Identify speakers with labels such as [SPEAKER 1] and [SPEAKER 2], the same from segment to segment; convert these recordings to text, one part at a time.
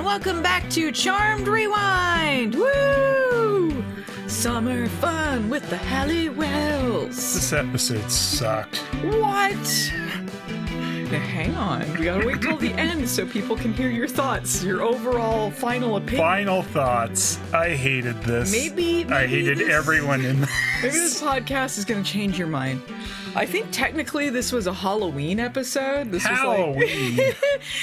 [SPEAKER 1] and welcome back to Charmed Rewind! Woo! Summer fun with the Halliwells.
[SPEAKER 2] This episode sucked.
[SPEAKER 1] What? Now, hang on. We gotta wait till the end so people can hear your thoughts, your overall final opinion.
[SPEAKER 2] Final thoughts. I hated this.
[SPEAKER 1] Maybe
[SPEAKER 2] I hated everyone in this.
[SPEAKER 1] Maybe this podcast is gonna change your mind. I think technically this was a Halloween episode. This
[SPEAKER 2] Halloween.
[SPEAKER 1] was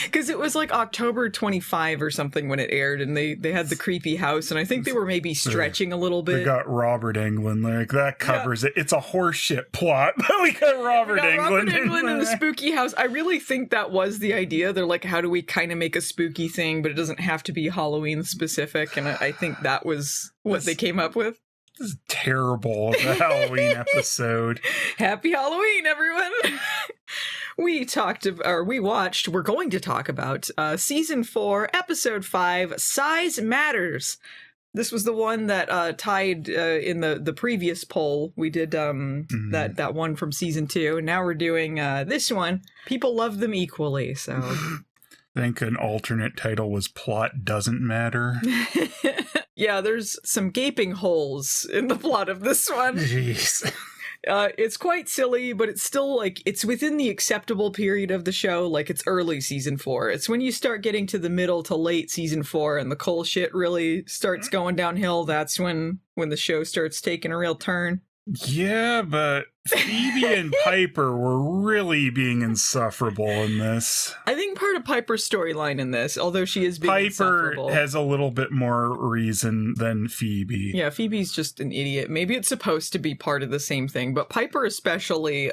[SPEAKER 1] because it was like October 25 or something when it aired, and they had the creepy house, and I think they were maybe stretching a little bit.
[SPEAKER 2] We got Robert Englund, like that covers it. It's a horseshit plot, but we got Robert Englund
[SPEAKER 1] in the spooky house. I really think that was the idea. They're like, how do we kind of make a spooky thing, but it doesn't have to be Halloween specific, and I think that was what they came up with.
[SPEAKER 2] This is terrible, the Halloween episode.
[SPEAKER 1] Happy Halloween, everyone! We're going to talk about Season 4, Episode 5, Size Matters. This was the one that tied in the previous poll. We did that one from Season 2, and now we're doing this one. People love them equally, so...
[SPEAKER 2] I think an alternate title was Plot Doesn't Matter.
[SPEAKER 1] Yeah, there's some gaping holes in the plot of this one.
[SPEAKER 2] Jeez.
[SPEAKER 1] It's quite silly, but it's still, like, it's within the acceptable period of the show. Like, it's early Season 4. It's when you start getting to the middle to late Season 4 and the Cole shit really starts going downhill. That's when the show starts taking a real turn.
[SPEAKER 2] Yeah, but Phoebe and Piper were really being insufferable in this.
[SPEAKER 1] I think part of Piper's storyline in this, although she is being insufferable.
[SPEAKER 2] Piper has a little bit more reason than Phoebe.
[SPEAKER 1] Yeah, Phoebe's just an idiot. Maybe it's supposed to be part of the same thing, but Piper especially,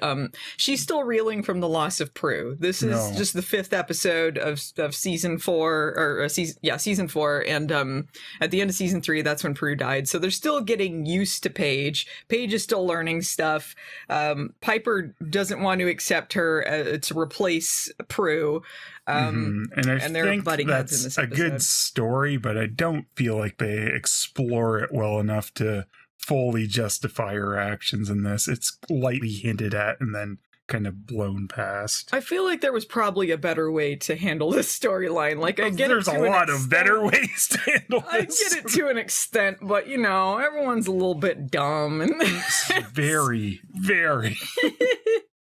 [SPEAKER 1] she's still reeling from the loss of Prue. This is just the 5th episode of Season 4, Season 4, and at the end of Season 3, that's when Prue died. So they're still getting used to Paige. Paige is still learning stuff. Piper doesn't want to accept her to replace Prue.
[SPEAKER 2] And I think that's a good story, but I don't feel like they explore it well enough to fully justify her actions in this. It's lightly hinted at and then kind of blown past.
[SPEAKER 1] I feel like there was probably a better way to handle this storyline. Like, I get
[SPEAKER 2] there's a lot of better ways to handle this.
[SPEAKER 1] I get it to an extent, but you know, everyone's a little bit dumb and
[SPEAKER 2] very, very.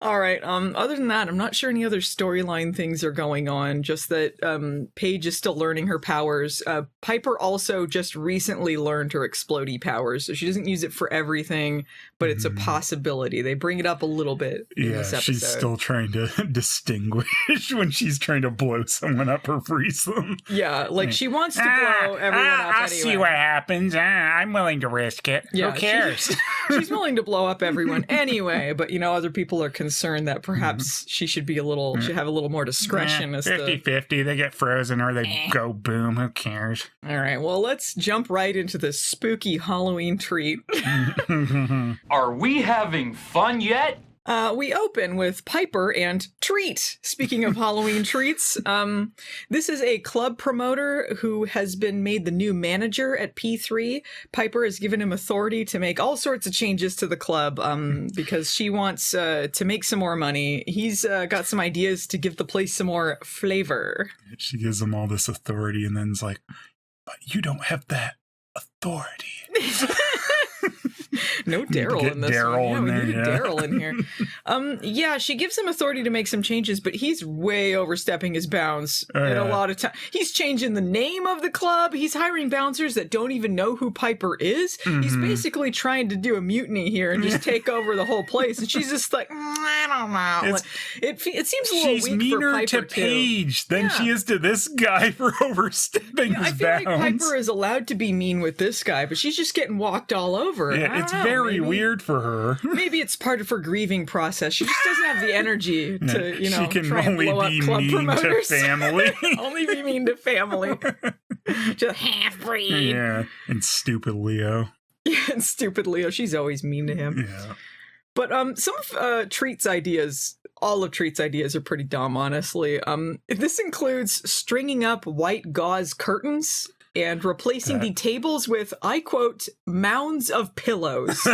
[SPEAKER 1] All right. Other than that, I'm not sure any other storyline things are going on. Just that Paige is still learning her powers. Piper also just recently learned her explodey powers, so she doesn't use it for everything, but it's a possibility. They bring it up a little bit in this episode.
[SPEAKER 2] She's still trying to distinguish when she's trying to blow someone up or freeze them.
[SPEAKER 1] Yeah, like she wants to blow everyone up
[SPEAKER 2] I'll
[SPEAKER 1] anyway.
[SPEAKER 2] see what happens. I'm willing to risk it.
[SPEAKER 1] Yeah,
[SPEAKER 2] who cares?
[SPEAKER 1] She's willing to blow up everyone anyway, but you know, other people are concerned that perhaps she should have a little more discretion.
[SPEAKER 2] 50-50, they get frozen or they go boom, who cares?
[SPEAKER 1] All right, well, let's jump right into this spooky Halloween treat.
[SPEAKER 3] Are we having fun yet?
[SPEAKER 1] We open with Piper and Treat. Speaking of Halloween treats, this is a club promoter who has been made the new manager at P3. Piper has given him authority to make all sorts of changes to the club because she wants to make some more money. He's got some ideas to give the place some more flavor.
[SPEAKER 2] She gives him all this authority and then's like, but you don't have that authority.
[SPEAKER 1] No Daryl in this
[SPEAKER 2] Daryl
[SPEAKER 1] one.
[SPEAKER 2] in
[SPEAKER 1] We
[SPEAKER 2] there,
[SPEAKER 1] need Daryl in here. She gives him authority to make some changes, but he's way overstepping his bounds at a lot of time. He's changing the name of the club. He's hiring bouncers that don't even know who Piper is. He's basically trying to do a mutiny here and just take over the whole place. And she's just like, I don't know. It seems a little weak for Piper,
[SPEAKER 2] she's meaner to Paige than she is to this guy for overstepping his bounds.
[SPEAKER 1] I feel like Piper is allowed to be mean with this guy, but she's just getting walked all over.
[SPEAKER 2] Yeah, it's very weird for her.
[SPEAKER 1] Maybe it's part of her grieving process. She just doesn't have the energy to,
[SPEAKER 2] she can
[SPEAKER 1] try
[SPEAKER 2] only
[SPEAKER 1] and blow
[SPEAKER 2] be
[SPEAKER 1] up club
[SPEAKER 2] mean
[SPEAKER 1] promoters.
[SPEAKER 2] to family.
[SPEAKER 1] Only be mean to family. Just half-breed.
[SPEAKER 2] Yeah, and stupid Leo.
[SPEAKER 1] Yeah, and stupid Leo. She's always mean to him.
[SPEAKER 2] Yeah.
[SPEAKER 1] But some of Treat's ideas, all of Treat's ideas are pretty dumb, honestly. This includes stringing up white gauze curtains and replacing the tables with, I quote, mounds of pillows.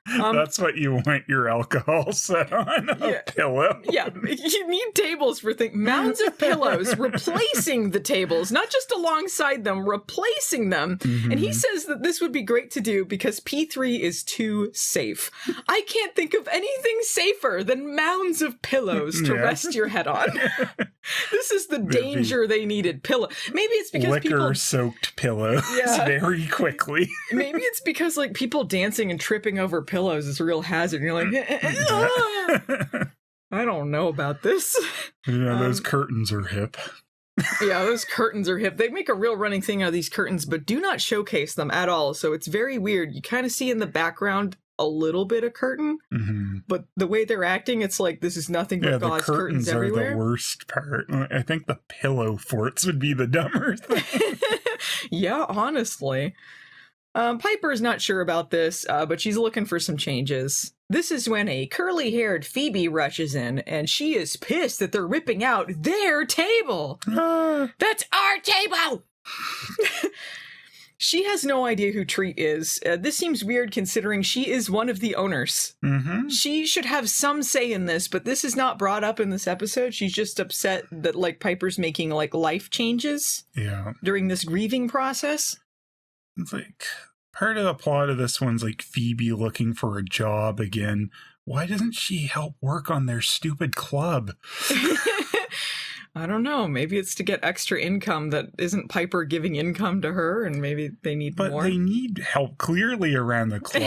[SPEAKER 2] That's what you want your alcohol set on, a pillow.
[SPEAKER 1] Yeah, you need tables for things. Mounds of pillows, replacing the tables, not just alongside them, replacing them. Mm-hmm. And he says that this would be great to do because P3 is too safe. I can't think of anything safer than mounds of pillows to rest your head on. This is the danger they needed. Maybe it's because
[SPEAKER 2] liquor-soaked pillows very quickly.
[SPEAKER 1] Maybe it's because like people dancing and tripping over pillows is a real hazard. And you're like, I don't know about this.
[SPEAKER 2] Yeah, those curtains are hip.
[SPEAKER 1] Yeah, those curtains are hip. They make a real running thing out of these curtains, but do not showcase them at all. So it's very weird. You kind of see in the background a little bit of curtain, but the way they're acting, it's like this is nothing but God's curtains everywhere.
[SPEAKER 2] Are the worst part. I think the pillow forts would be the dumber thing.
[SPEAKER 1] Yeah, honestly. Piper's not sure about this, but she's looking for some changes. This is when a curly-haired Phoebe rushes in, and she is pissed that they're ripping out their table. That's our table! She has no idea who Treat is. This seems weird considering she is one of the owners. Mm-hmm. She should have some say in this, but this is not brought up in this episode. She's just upset that like Piper's making like life changes during this grieving process.
[SPEAKER 2] It's like part of the plot of this one's like Phoebe looking for a job again. Why doesn't she help work on their stupid club?
[SPEAKER 1] I don't know. Maybe it's to get extra income that isn't Piper giving income to her, and maybe they need more.
[SPEAKER 2] But they need help clearly around the club.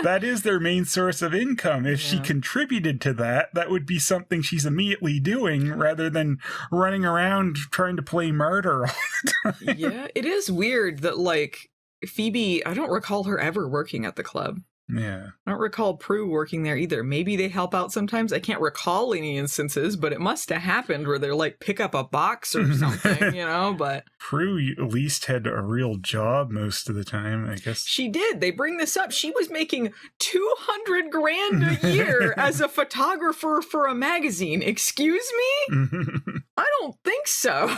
[SPEAKER 2] That is their main source of income. If she contributed to that, that would be something she's immediately doing rather than running around trying to play murder all the time.
[SPEAKER 1] Yeah, it is weird that, like, Phoebe, I don't recall her ever working at the club.
[SPEAKER 2] Yeah.
[SPEAKER 1] I don't recall Prue working there either. Maybe they help out sometimes. I can't recall any instances, but it must have happened where they're like, pick up a box or something, you know, but...
[SPEAKER 2] Prue at least had a real job most of the time, I guess.
[SPEAKER 1] She did. They bring this up. She was making $200,000 a year as a photographer for a magazine. Excuse me? I don't think so.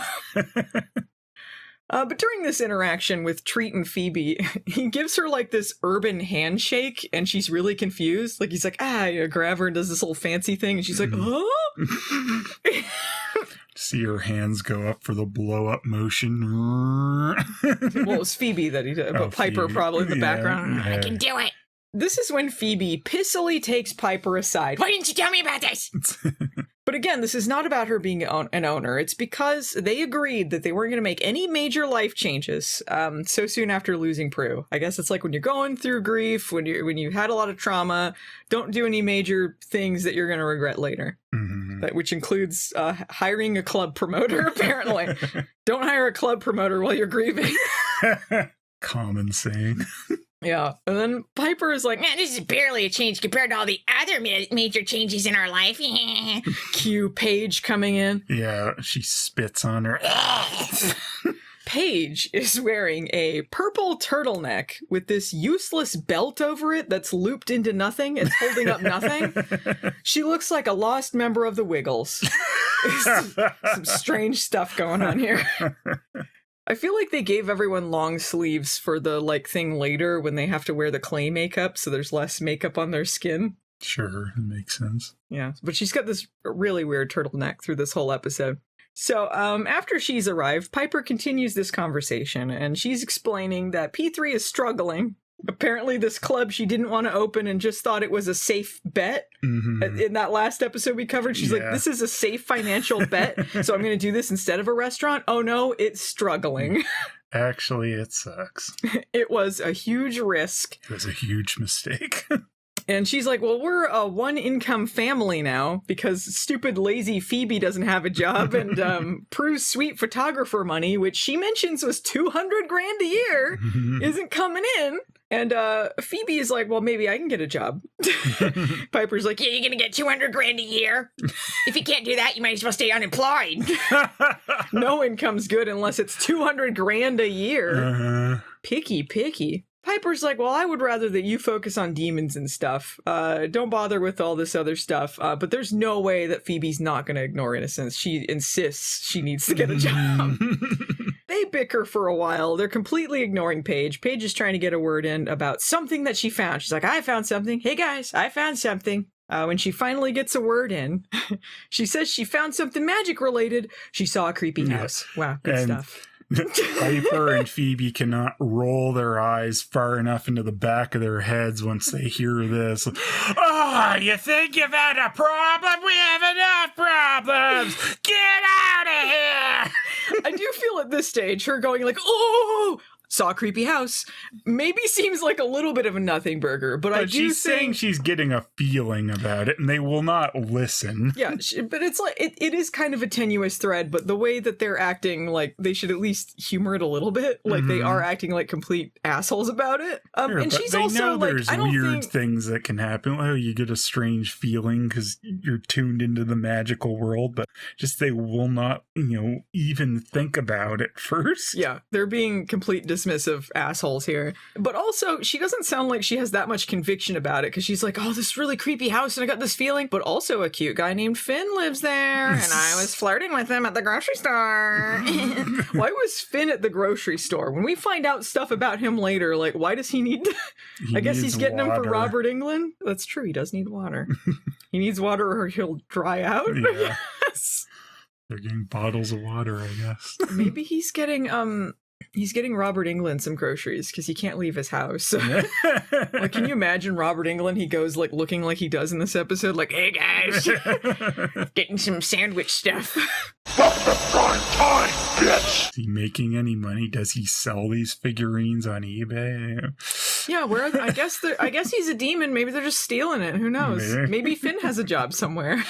[SPEAKER 1] But during this interaction with Treat and Phoebe, he gives her like this urban handshake and she's really confused. Like he's like, grab her and does this little fancy thing. And she's like, huh?
[SPEAKER 2] See her hands go up for the blow up motion.
[SPEAKER 1] Well, it was Phoebe that he did, but Piper Phoebe. Probably in the background.
[SPEAKER 4] Yeah. I can do it.
[SPEAKER 1] This is when Phoebe pissily takes Piper aside.
[SPEAKER 4] Why didn't you tell me about this?
[SPEAKER 1] But again, this is not about her being an owner. It's because they agreed that they weren't going to make any major life changes so soon after losing Prue. I guess it's like when you're going through grief, when you've had a lot of trauma, don't do any major things that you're going to regret later. Mm-hmm. Which includes hiring a club promoter, apparently. Don't hire a club promoter while you're grieving.
[SPEAKER 2] Common saying.
[SPEAKER 1] Yeah, and then Piper is like,
[SPEAKER 4] man, this is barely a change compared to all the other major changes in our life.
[SPEAKER 1] Cue Paige coming in.
[SPEAKER 2] Yeah, she spits on her.
[SPEAKER 1] Paige is wearing a purple turtleneck with this useless belt over it that's looped into nothing. It's holding up nothing. She looks like a lost member of the Wiggles. Some strange stuff going on here. I feel like they gave everyone long sleeves for the like thing later when they have to wear the clay makeup, so there's less makeup on their skin.
[SPEAKER 2] Sure, it makes sense.
[SPEAKER 1] Yeah, but she's got this really weird turtleneck through this whole episode. So after she's arrived, Piper continues this conversation, and she's explaining that P3 is struggling. Apparently this club she didn't want to open and just thought it was a safe bet. Mm-hmm. In that last episode we covered, she's like, this is a safe financial bet, so I'm going to do this instead of a restaurant. Oh no, it's struggling.
[SPEAKER 2] Actually, it sucks.
[SPEAKER 1] It was a huge risk.
[SPEAKER 2] It was a huge mistake.
[SPEAKER 1] And she's like, well, we're a one-income family now because stupid, lazy Phoebe doesn't have a job, and Prue's sweet photographer money, which she mentions was $200,000 a year, isn't coming in. And Phoebe is like, well, maybe I can get a job. Piper's like,
[SPEAKER 4] yeah, you're going to get $200,000 a year. If you can't do that, you might as well stay unemployed.
[SPEAKER 1] No income's good unless it's $200,000 a year. Picky. Piper's like, well, I would rather that you focus on demons and stuff. Don't bother with all this other stuff. But there's no way that Phoebe's not going to ignore innocence. She insists she needs to get a job. They bicker for a while. They're completely ignoring Paige. Paige is trying to get a word in about something that she found. She's like, I found something. Hey guys, I found something. When she finally gets a word in, she says she found something magic related. She saw a creepy house. Wow, good stuff.
[SPEAKER 2] Piper and Phoebe cannot roll their eyes far enough into the back of their heads once they hear this. Oh, you think you've had a problem? We have enough problems! Get out of here!
[SPEAKER 1] I do feel at this stage, her going like, oh, saw a creepy house, maybe seems like a little bit of a nothing burger, but I do
[SPEAKER 2] she's saying she's getting a feeling about it, and they will not listen.
[SPEAKER 1] Yeah, but it's like it is kind of a tenuous thread, but the way that they're acting, like they should at least humor it a little bit. Like they are acting like complete assholes about it.
[SPEAKER 2] Sure,
[SPEAKER 1] and she's
[SPEAKER 2] they
[SPEAKER 1] also
[SPEAKER 2] know
[SPEAKER 1] like,
[SPEAKER 2] there's
[SPEAKER 1] I don't
[SPEAKER 2] weird
[SPEAKER 1] think
[SPEAKER 2] things that can happen. Oh, you get a strange feeling because you're tuned into the magical world, but just they will not, even think about it first.
[SPEAKER 1] Yeah, they're being complete dismissive assholes here. But also, she doesn't sound like she has that much conviction about it, because she's like, oh, this really creepy house, and I got this feeling. But also, a cute guy named Finn lives there, and I was flirting with him at the grocery store. Why was Finn at the grocery store? When we find out stuff about him later, like, why does he need... I guess he's getting him for Robert Englund? That's true, he does need water. He needs water or he'll dry out?
[SPEAKER 2] Yeah.
[SPEAKER 1] Yes.
[SPEAKER 2] They're getting bottles of water, I guess.
[SPEAKER 1] Maybe he's getting Robert Englund some groceries because he can't leave his house. Like, can you imagine Robert Englund? He goes like looking like he does in this episode, like, hey guys, getting some sandwich stuff.
[SPEAKER 2] Time, bitch! Is he making any money? Does he sell these figurines on eBay?
[SPEAKER 1] Yeah, I guess he's a demon. Maybe they're just stealing it. Who knows? Maybe Finn has a job somewhere.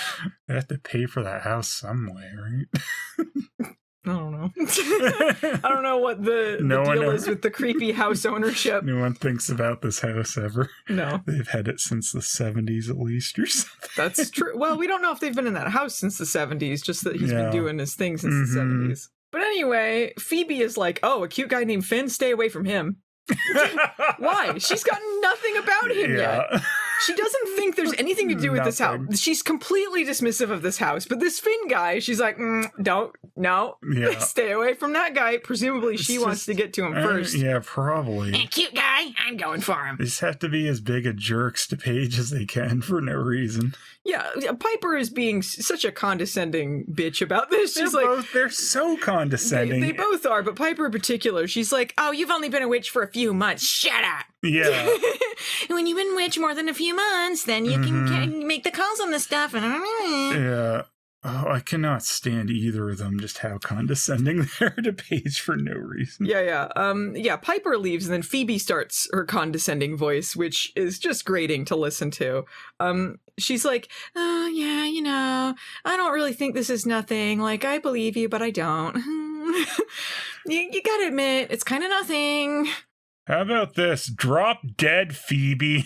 [SPEAKER 2] They have to pay for that house some way, right?
[SPEAKER 1] I don't know. I don't know what the deal is with the creepy house ownership.
[SPEAKER 2] No one thinks about this house ever.
[SPEAKER 1] No.
[SPEAKER 2] They've had it since the 70s at least or something.
[SPEAKER 1] That's true. Well, we don't know if they've been in that house since the 70s, just that he's been doing his thing since the 70s. But anyway, Phoebe is like, oh, a cute guy named Finn, stay away from him. Why? She's got nothing about him yet. She doesn't think there's anything to do with this house. She's completely dismissive of this house. But this Finn guy, she's like, stay away from that guy. Presumably she wants to get to him first.
[SPEAKER 2] Yeah, probably.
[SPEAKER 4] Hey, cute guy, I'm going for him.
[SPEAKER 2] They just have to be as big a jerks to Paige as they can for no reason.
[SPEAKER 1] Yeah, Piper is being such a condescending bitch about this.
[SPEAKER 2] They're so condescending.
[SPEAKER 1] They both are, but Piper in particular, she's like, oh, you've only been a witch for a few months. Shut up.
[SPEAKER 2] Yeah.
[SPEAKER 4] When you've been witch more than a few months, then you can make the calls on this stuff.
[SPEAKER 2] Yeah. Oh, I cannot stand either of them, just how condescending they are to Paige for no reason.
[SPEAKER 1] Yeah. Piper leaves, and then Phoebe starts her condescending voice, which is just grating to listen to. She's like, oh, yeah, I don't really think this is nothing. Like, I believe you, but I don't. You gotta admit, it's kind of nothing.
[SPEAKER 2] How about this? Drop dead Phoebe.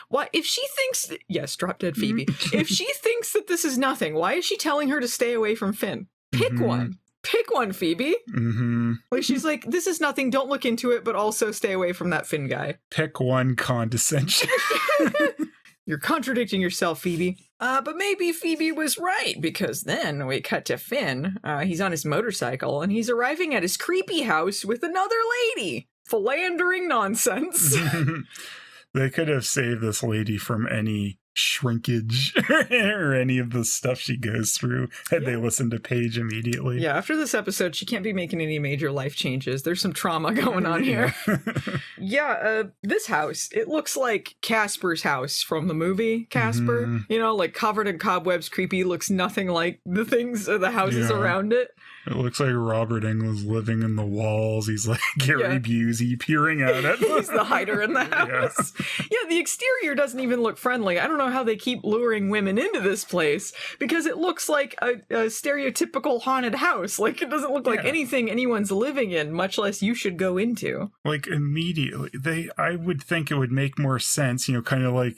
[SPEAKER 1] Why, if she thinks... Yes, drop dead Phoebe. If she thinks that this is nothing, why is she telling her to stay away from Finn? Pick one. Pick one, Phoebe. Like, she's like, this is nothing, don't look into it, but also stay away from that Finn guy.
[SPEAKER 2] Pick one, condescension.
[SPEAKER 1] You're contradicting yourself, Phoebe. But maybe Phoebe was right, because then we cut to Finn. He's on his motorcycle, and he's arriving at his creepy house with another lady. Philandering nonsense.
[SPEAKER 2] They could have saved this lady from any shrinkage or any of the stuff she goes through had they listened to Paige immediately. Yeah,
[SPEAKER 1] after this episode, she can't be making any major life changes. There's some trauma going on here. This house, it looks like Casper's house from the movie Casper. Like covered in cobwebs, creepy, looks nothing like the things, the houses around it.
[SPEAKER 2] It looks like Robert Englund's living in the walls. He's like Gary Busey peering at it.
[SPEAKER 1] He's the hider in the house. Yeah, the exterior doesn't even look friendly. I don't know how they keep luring women into this place, because it looks like a stereotypical haunted house. Like, it doesn't look like anything anyone's living in, much less you should go into.
[SPEAKER 2] Like, immediately, I would think it would make more sense, kind of like,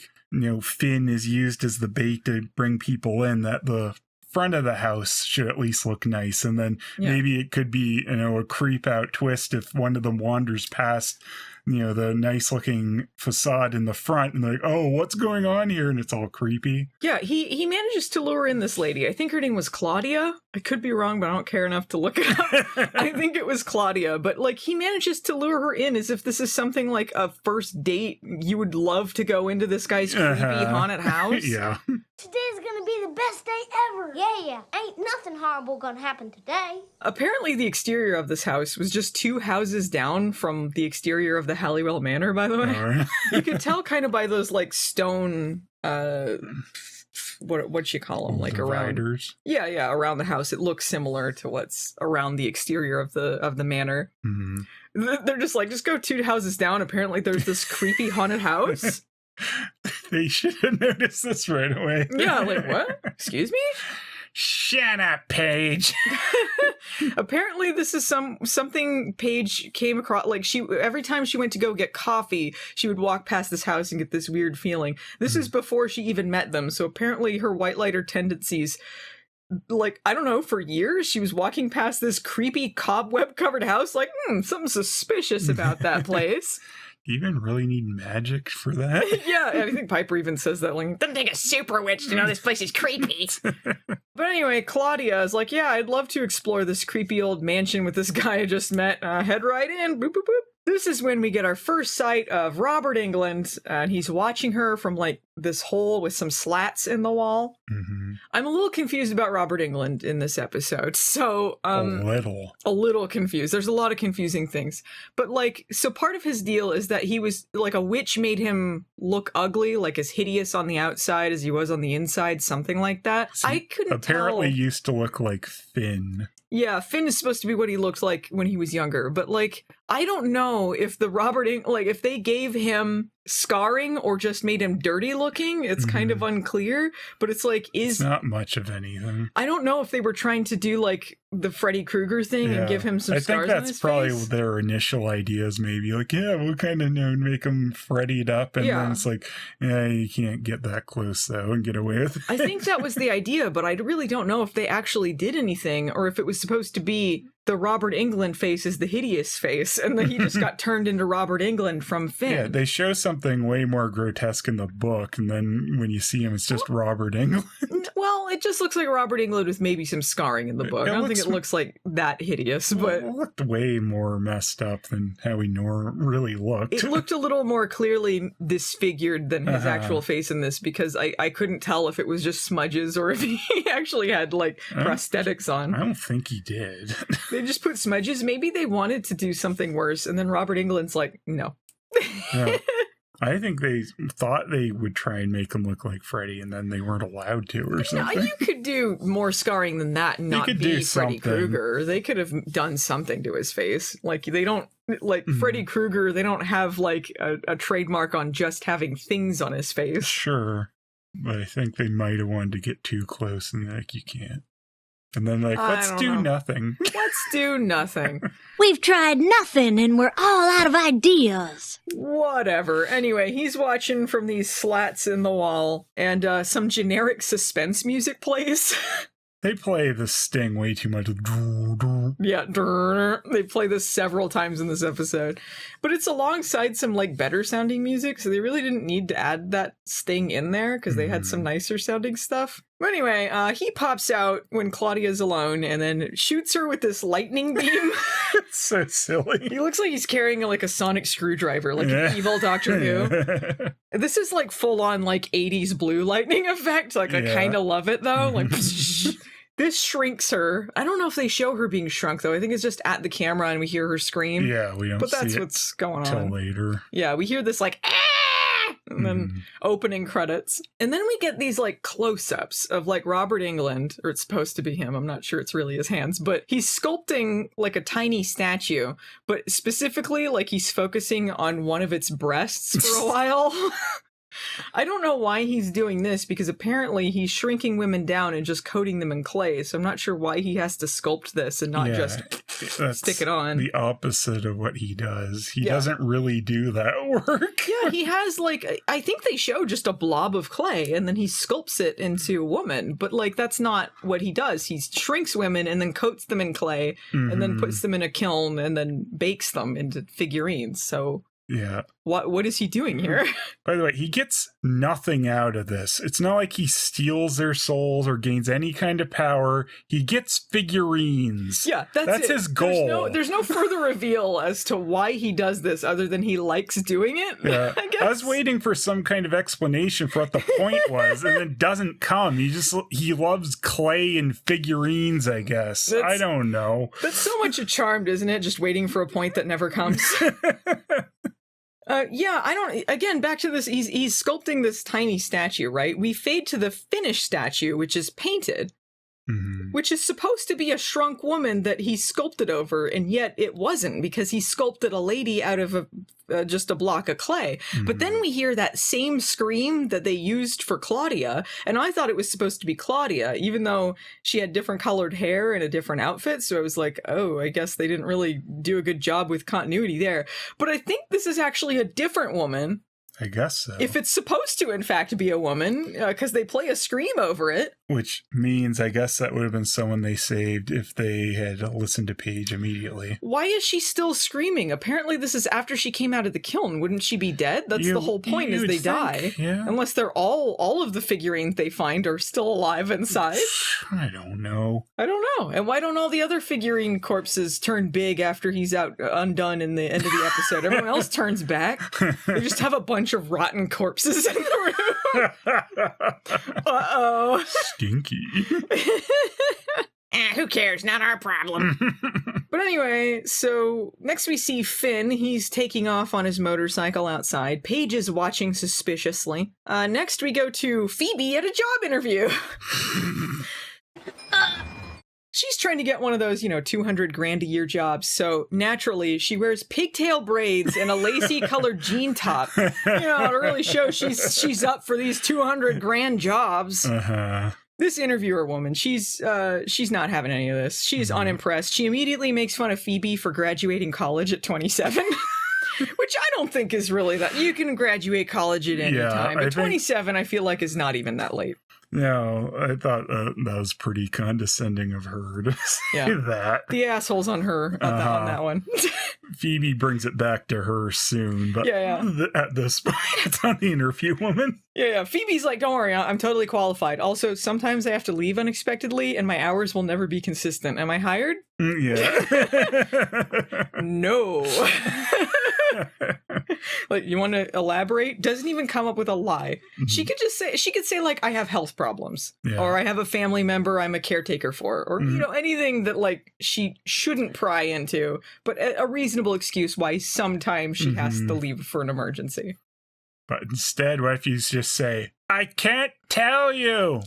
[SPEAKER 2] Finn is used as the bait to bring people in, that the front of the house should at least look nice. And then maybe it could be, a creep out twist if one of them wanders past, the nice looking facade in the front and they're like, oh, what's going on here? And it's all creepy.
[SPEAKER 1] Yeah, he manages to lure in this lady. I think her name was Claudia. I could be wrong, but I don't care enough to look it up. I think it was Claudia. But like he manages to lure her in as if this is something like a first date. You would love to go into this guy's creepy haunted house.
[SPEAKER 2] Yeah.
[SPEAKER 5] Today's gonna be the best day ever. Yeah. Ain't nothing horrible gonna happen today.
[SPEAKER 1] Apparently the exterior of this house was just 2 houses down from the exterior of the Halliwell Manor, by the way.
[SPEAKER 2] Right.
[SPEAKER 1] You could tell kind of by those like stone what you call them, like
[SPEAKER 2] dividers.
[SPEAKER 1] Around the house. It looks similar to what's around the exterior of the manor.
[SPEAKER 2] Mm-hmm.
[SPEAKER 1] They're just like, just go 2 houses down. Apparently there's this creepy haunted house.
[SPEAKER 2] They should have noticed this right away.
[SPEAKER 1] Yeah, like, what? Excuse me?
[SPEAKER 2] Shut up, Paige.
[SPEAKER 1] Apparently this is something Paige came across. Like, every time she went to go get coffee, she would walk past this house and get this weird feeling. This is before she even met them. So apparently her white lighter tendencies, like, I don't know, for years she was walking past this creepy cobweb covered house like, something suspicious about that place.
[SPEAKER 2] Do you even really need magic for that?
[SPEAKER 1] Yeah, I think Piper even says that. Like,
[SPEAKER 4] doesn't take a super witch to know this place is creepy.
[SPEAKER 1] But anyway, Claudia is like, yeah, I'd love to explore this creepy old mansion with this guy I just met. Head right in. Boop, boop, boop. This is when we get our first sight of Robert Englund, and he's watching her from like this hole with some slats in the wall.
[SPEAKER 2] Mm-hmm.
[SPEAKER 1] I'm a little confused about Robert Englund in this episode. So, a little confused. There's a lot of confusing things. But like, so part of his deal is that he was like a witch made him look ugly, like as hideous on the outside as he was on the inside, something like that.
[SPEAKER 2] So
[SPEAKER 1] I couldn't
[SPEAKER 2] apparently
[SPEAKER 1] tell.
[SPEAKER 2] Used to look like Finn.
[SPEAKER 1] Yeah, Finn is supposed to be what he looked like when he was younger, but like, I don't know if if they gave him scarring or just made him dirty looking. It's kind of unclear, but it's like,
[SPEAKER 2] it's not much of anything.
[SPEAKER 1] I don't know if they were trying to do like the Freddy Krueger thing and give him some scars on his face.
[SPEAKER 2] I think that's probably their initial ideas, maybe. Like, yeah, we'll kind of make him Freddy'd up, and then it's like, yeah, you can't get that close, though, and get away with it.
[SPEAKER 1] I think that was the idea, but I really don't know if they actually did anything, or if it was supposed to be the Robert Englund face is the hideous face, and then he just got turned into Robert Englund from Finn.
[SPEAKER 2] Yeah, they show something way more grotesque in the book, and then when you see him, it's just Robert Englund.
[SPEAKER 1] Well, it just looks like Robert Englund with maybe some scarring in the book. I don't think it looks like that hideous, but
[SPEAKER 2] it looked way more messed up than how he really looked.
[SPEAKER 1] It looked a little more clearly disfigured than his actual face in this, because I couldn't tell if it was just smudges or if he actually had like prosthetics on.
[SPEAKER 2] I don't think he did.
[SPEAKER 1] They just put smudges. Maybe they wanted to do something worse, and then Robert Englund's like, no.
[SPEAKER 2] Yeah. I think they thought they would try and make him look like Freddy, and then they weren't allowed to or something.
[SPEAKER 1] No, you could do more scarring than that and not be Freddy Krueger. They could have done something to his face. Like, they don't, like, Freddy Krueger, they don't have, like, a trademark on just having things on his face.
[SPEAKER 2] Sure. But I think they might have wanted to get too close, and like, you can't. And then like, let's do nothing.
[SPEAKER 1] Let's do nothing.
[SPEAKER 5] We've tried nothing and we're all out of ideas.
[SPEAKER 1] Whatever. Anyway, he's watching from these slats in the wall, and some generic suspense music plays.
[SPEAKER 2] They play the sting way too much.
[SPEAKER 1] Yeah, they play this several times in this episode. But it's alongside some like better sounding music, so they really didn't need to add that sting in there because they had some nicer sounding stuff. But anyway, he pops out when Claudia's alone and then shoots her with this lightning beam.
[SPEAKER 2] It's so silly.
[SPEAKER 1] He looks like he's carrying like a sonic screwdriver, like an evil Doctor Who. This is like full on like 80s blue lightning effect. Like I kind of love it though. Like this shrinks her. I don't know if they show her being shrunk though. I think it's just at the camera and we hear her scream.
[SPEAKER 2] Yeah, we don't.
[SPEAKER 1] But that's what's going on
[SPEAKER 2] till later.
[SPEAKER 1] Yeah, we hear this like and then opening credits. And then we get these like close-ups of like Robert Englund, or it's supposed to be him. I'm not sure it's really his hands, but he's sculpting like a tiny statue, but specifically like he's focusing on one of its breasts for a while. I don't know why he's doing this, because apparently he's shrinking women down and just coating them in clay. So I'm not sure why he has to sculpt this and not just stick it on.
[SPEAKER 2] The opposite of what he does. He doesn't really do that work.
[SPEAKER 1] Yeah, he has like, I think they show just a blob of clay and then he sculpts it into a woman. But like, that's not what he does. He shrinks women and then coats them in clay and then puts them in a kiln and then bakes them into figurines. So
[SPEAKER 2] yeah.
[SPEAKER 1] What is he doing here?
[SPEAKER 2] By the way, he gets nothing out of this. It's not like he steals their souls or gains any kind of power. He gets figurines.
[SPEAKER 1] Yeah, that's
[SPEAKER 2] his goal.
[SPEAKER 1] There's no further reveal as to why he does this other than he likes doing it.
[SPEAKER 2] Yeah. I was waiting for some kind of explanation for what the point was, and it doesn't come. He loves clay and figurines, I guess. I don't know.
[SPEAKER 1] That's so much a Charmed, isn't it? Just waiting for a point that never comes. Again, back to this, he's sculpting this tiny statue, right? We fade to the finished statue, which is painted, which is supposed to be a shrunk woman that he sculpted over, and yet it wasn't, because he sculpted a lady out of just a block of clay. But then we hear that same scream that they used for Claudia, and I thought it was supposed to be Claudia, even though she had different colored hair and a different outfit, so I was like, oh, I guess they didn't really do a good job with continuity there. But I think this is actually a different woman.
[SPEAKER 2] I guess so.
[SPEAKER 1] If it's supposed to, in fact, be a woman, because they play a scream over it.
[SPEAKER 2] Which means, I guess that would have been someone they saved if they had listened to Paige immediately.
[SPEAKER 1] Why is she still screaming? Apparently this is after she came out of the kiln. Wouldn't she be dead? That's the whole point, is they die.
[SPEAKER 2] Yeah.
[SPEAKER 1] Unless they're all of the figurines they find are still alive inside.
[SPEAKER 2] I don't know.
[SPEAKER 1] And why don't all the other figurine corpses turn big after he's undone in the end of the episode? Everyone else turns back. They just have a bunch of rotten corpses in the room. Uh-oh.
[SPEAKER 2] Stinky.
[SPEAKER 4] Who cares? Not our problem.
[SPEAKER 1] But anyway, so next we see Finn. He's taking off on his motorcycle outside. Paige is watching suspiciously. Next we go to Phoebe at a job interview. She's trying to get one of those, $200,000 a year jobs. So naturally, she wears pigtail braids and a lacy colored jean top. To really show she's up for these $200,000 jobs.
[SPEAKER 2] Uh-huh.
[SPEAKER 1] This interviewer woman, she's not having any of this. She's unimpressed. She immediately makes fun of Phoebe for graduating college at 27. Which I don't think is really that. You can graduate college at any time. But 27, I feel like, is not even that late.
[SPEAKER 2] No, I thought that was pretty condescending of her to say that.
[SPEAKER 1] The assholes on her on that one.
[SPEAKER 2] Phoebe brings it back to her soon, but at this point, it's on the interview woman.
[SPEAKER 1] Yeah. Phoebe's like, don't worry, I'm totally qualified. Also, sometimes I have to leave unexpectedly, and my hours will never be consistent. Am I hired?
[SPEAKER 2] Yeah.
[SPEAKER 1] No. Like, you want to elaborate? Doesn't even come up with a lie. She could say like, I have health problems, or I have a family member I'm a caretaker for, or anything that like she shouldn't pry into, but a reasonable excuse why sometimes she has to leave for an emergency.
[SPEAKER 2] But instead, what if you just say, I can't tell you?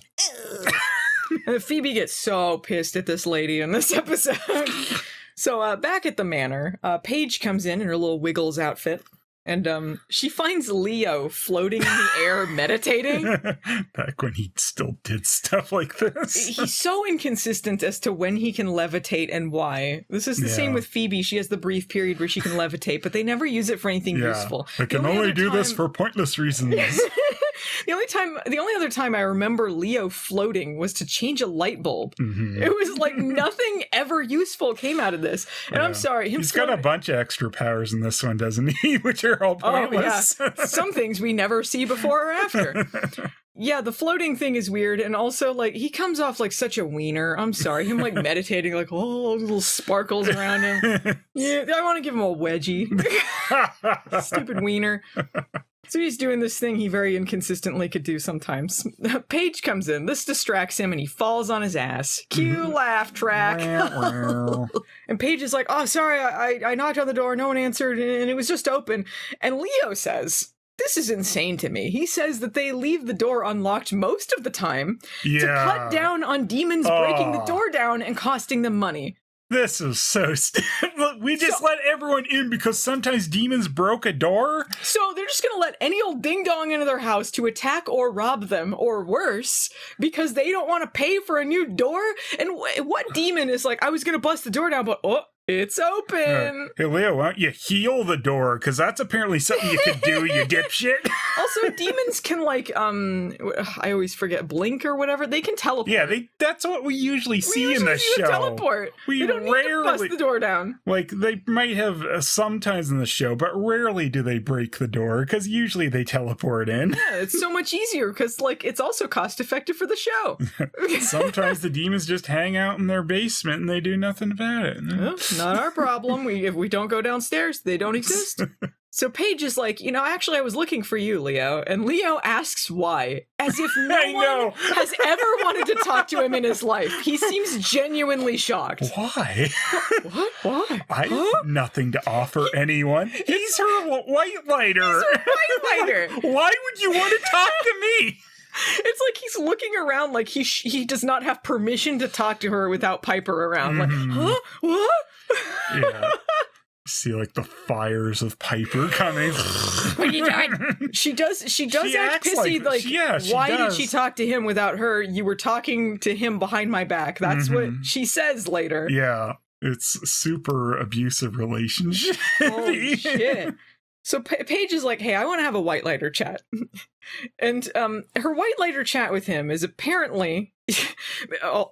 [SPEAKER 1] And Phoebe gets so pissed at this lady in this episode. So back at the manor, Paige comes in her little Wiggles outfit, and she finds Leo floating in the air meditating.
[SPEAKER 2] Back when he still did stuff like this.
[SPEAKER 1] He's so inconsistent as to when he can levitate and why. This is the same with Phoebe. She has the brief period where she can levitate, but they never use it for anything useful.
[SPEAKER 2] I can only do this for pointless reasons.
[SPEAKER 1] The only other time I remember Leo floating was to change a light bulb. It was like nothing ever useful came out of this. And I'm sorry.
[SPEAKER 2] He's got a bunch of extra powers in this one, doesn't he? Which are all pointless.
[SPEAKER 1] Oh, yeah. Some things we never see before or after. Yeah, the floating thing is weird. And also, like, he comes off like such a wiener. I'm sorry. Him, like, meditating, like, little sparkles around him. Yeah, I want to give him a wedgie. Stupid wiener. So he's doing this thing he very inconsistently could do sometimes. Paige comes in. This distracts him, and he falls on his ass. Cue laugh track. And Paige is like, oh, sorry, I knocked on the door. No one answered, and it was just open. And Leo says, this is insane to me. He says that they leave the door unlocked most of the time to cut down on demons breaking the door down and costing them money.
[SPEAKER 2] This is so we just let everyone in because sometimes demons broke a door?
[SPEAKER 1] So they're just going to let any old ding-dong into their house to attack or rob them, or worse, because they don't want to pay for a new door? And what demon is like, I was going to bust the door down, but It's open.
[SPEAKER 2] Hey, Leo, why don't you heal the door? Because that's apparently something you could do, you dipshit.
[SPEAKER 1] Also, demons can, like, I always forget, blink or whatever. They can teleport.
[SPEAKER 2] Yeah, that's what we usually see in the show.
[SPEAKER 1] Teleport. They don't need to bust the door down.
[SPEAKER 2] Like, they might have sometimes in the show, but rarely do they break the door, because usually they teleport in.
[SPEAKER 1] Yeah, it's so much easier, because, like, it's also cost-effective for the show.
[SPEAKER 2] Sometimes the demons just hang out in their basement and they do nothing about it.
[SPEAKER 1] Well, not our problem. If we don't go downstairs, they don't exist. So Paige is like, actually, I was looking for you, Leo. And Leo asks why, as if no one has ever wanted to talk to him in his life. He seems genuinely shocked.
[SPEAKER 2] Why?
[SPEAKER 1] What? Why?
[SPEAKER 2] I have nothing to offer anyone. He's her white lighter. Why would you want to talk to me?
[SPEAKER 1] It's like he's looking around like he does not have permission to talk to her without Piper around. Like, huh? What?
[SPEAKER 2] Yeah. See, like, the fires of Piper coming.
[SPEAKER 4] What are you doing?
[SPEAKER 1] She does act pissy. Why did she talk to him without her? You were talking to him behind my back. That's what she says later.
[SPEAKER 2] Yeah. It's super abusive relationship.
[SPEAKER 1] Holy shit. So Paige is like, hey, I want to have a white lighter chat. And her white lighter chat with him is apparently...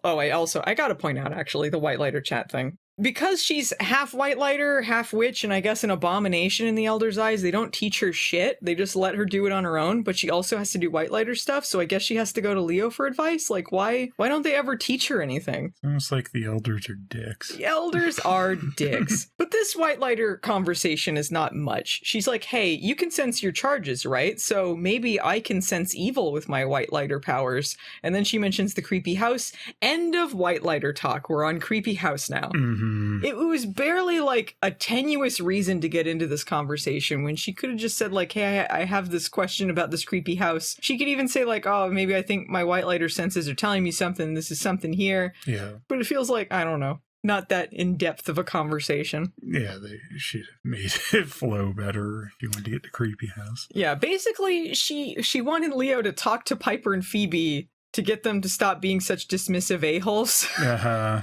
[SPEAKER 1] I got to point out, actually, the white lighter chat thing. Because she's half white lighter, half witch, and I guess an abomination in the Elder's eyes, they don't teach her shit. They just let her do it on her own, but she also has to do white lighter stuff, so I guess she has to go to Leo for advice? Like, why don't they ever teach her anything?
[SPEAKER 2] It's almost like the elders are dicks.
[SPEAKER 1] The elders are dicks. But this white lighter conversation is not much. She's like, hey, you can sense your charges, right? So maybe I can sense evil with my white lighter powers. And then she mentions the creepy house. End of white lighter talk. We're on creepy house now.
[SPEAKER 2] Mm-hmm.
[SPEAKER 1] It was barely like a tenuous reason to get into this conversation when she could have just said like, hey, I have this question about this creepy house. She could even say like, oh, maybe I think my white lighter senses are telling me something. This is something here.
[SPEAKER 2] Yeah.
[SPEAKER 1] But it feels like, I don't know, not that in-depth of a conversation.
[SPEAKER 2] Yeah, they should have made it flow better if you wanted to get to creepy house.
[SPEAKER 1] Yeah, basically she wanted Leo to talk to Piper and Phoebe to get them to stop being such dismissive a-holes.
[SPEAKER 2] Uh-huh.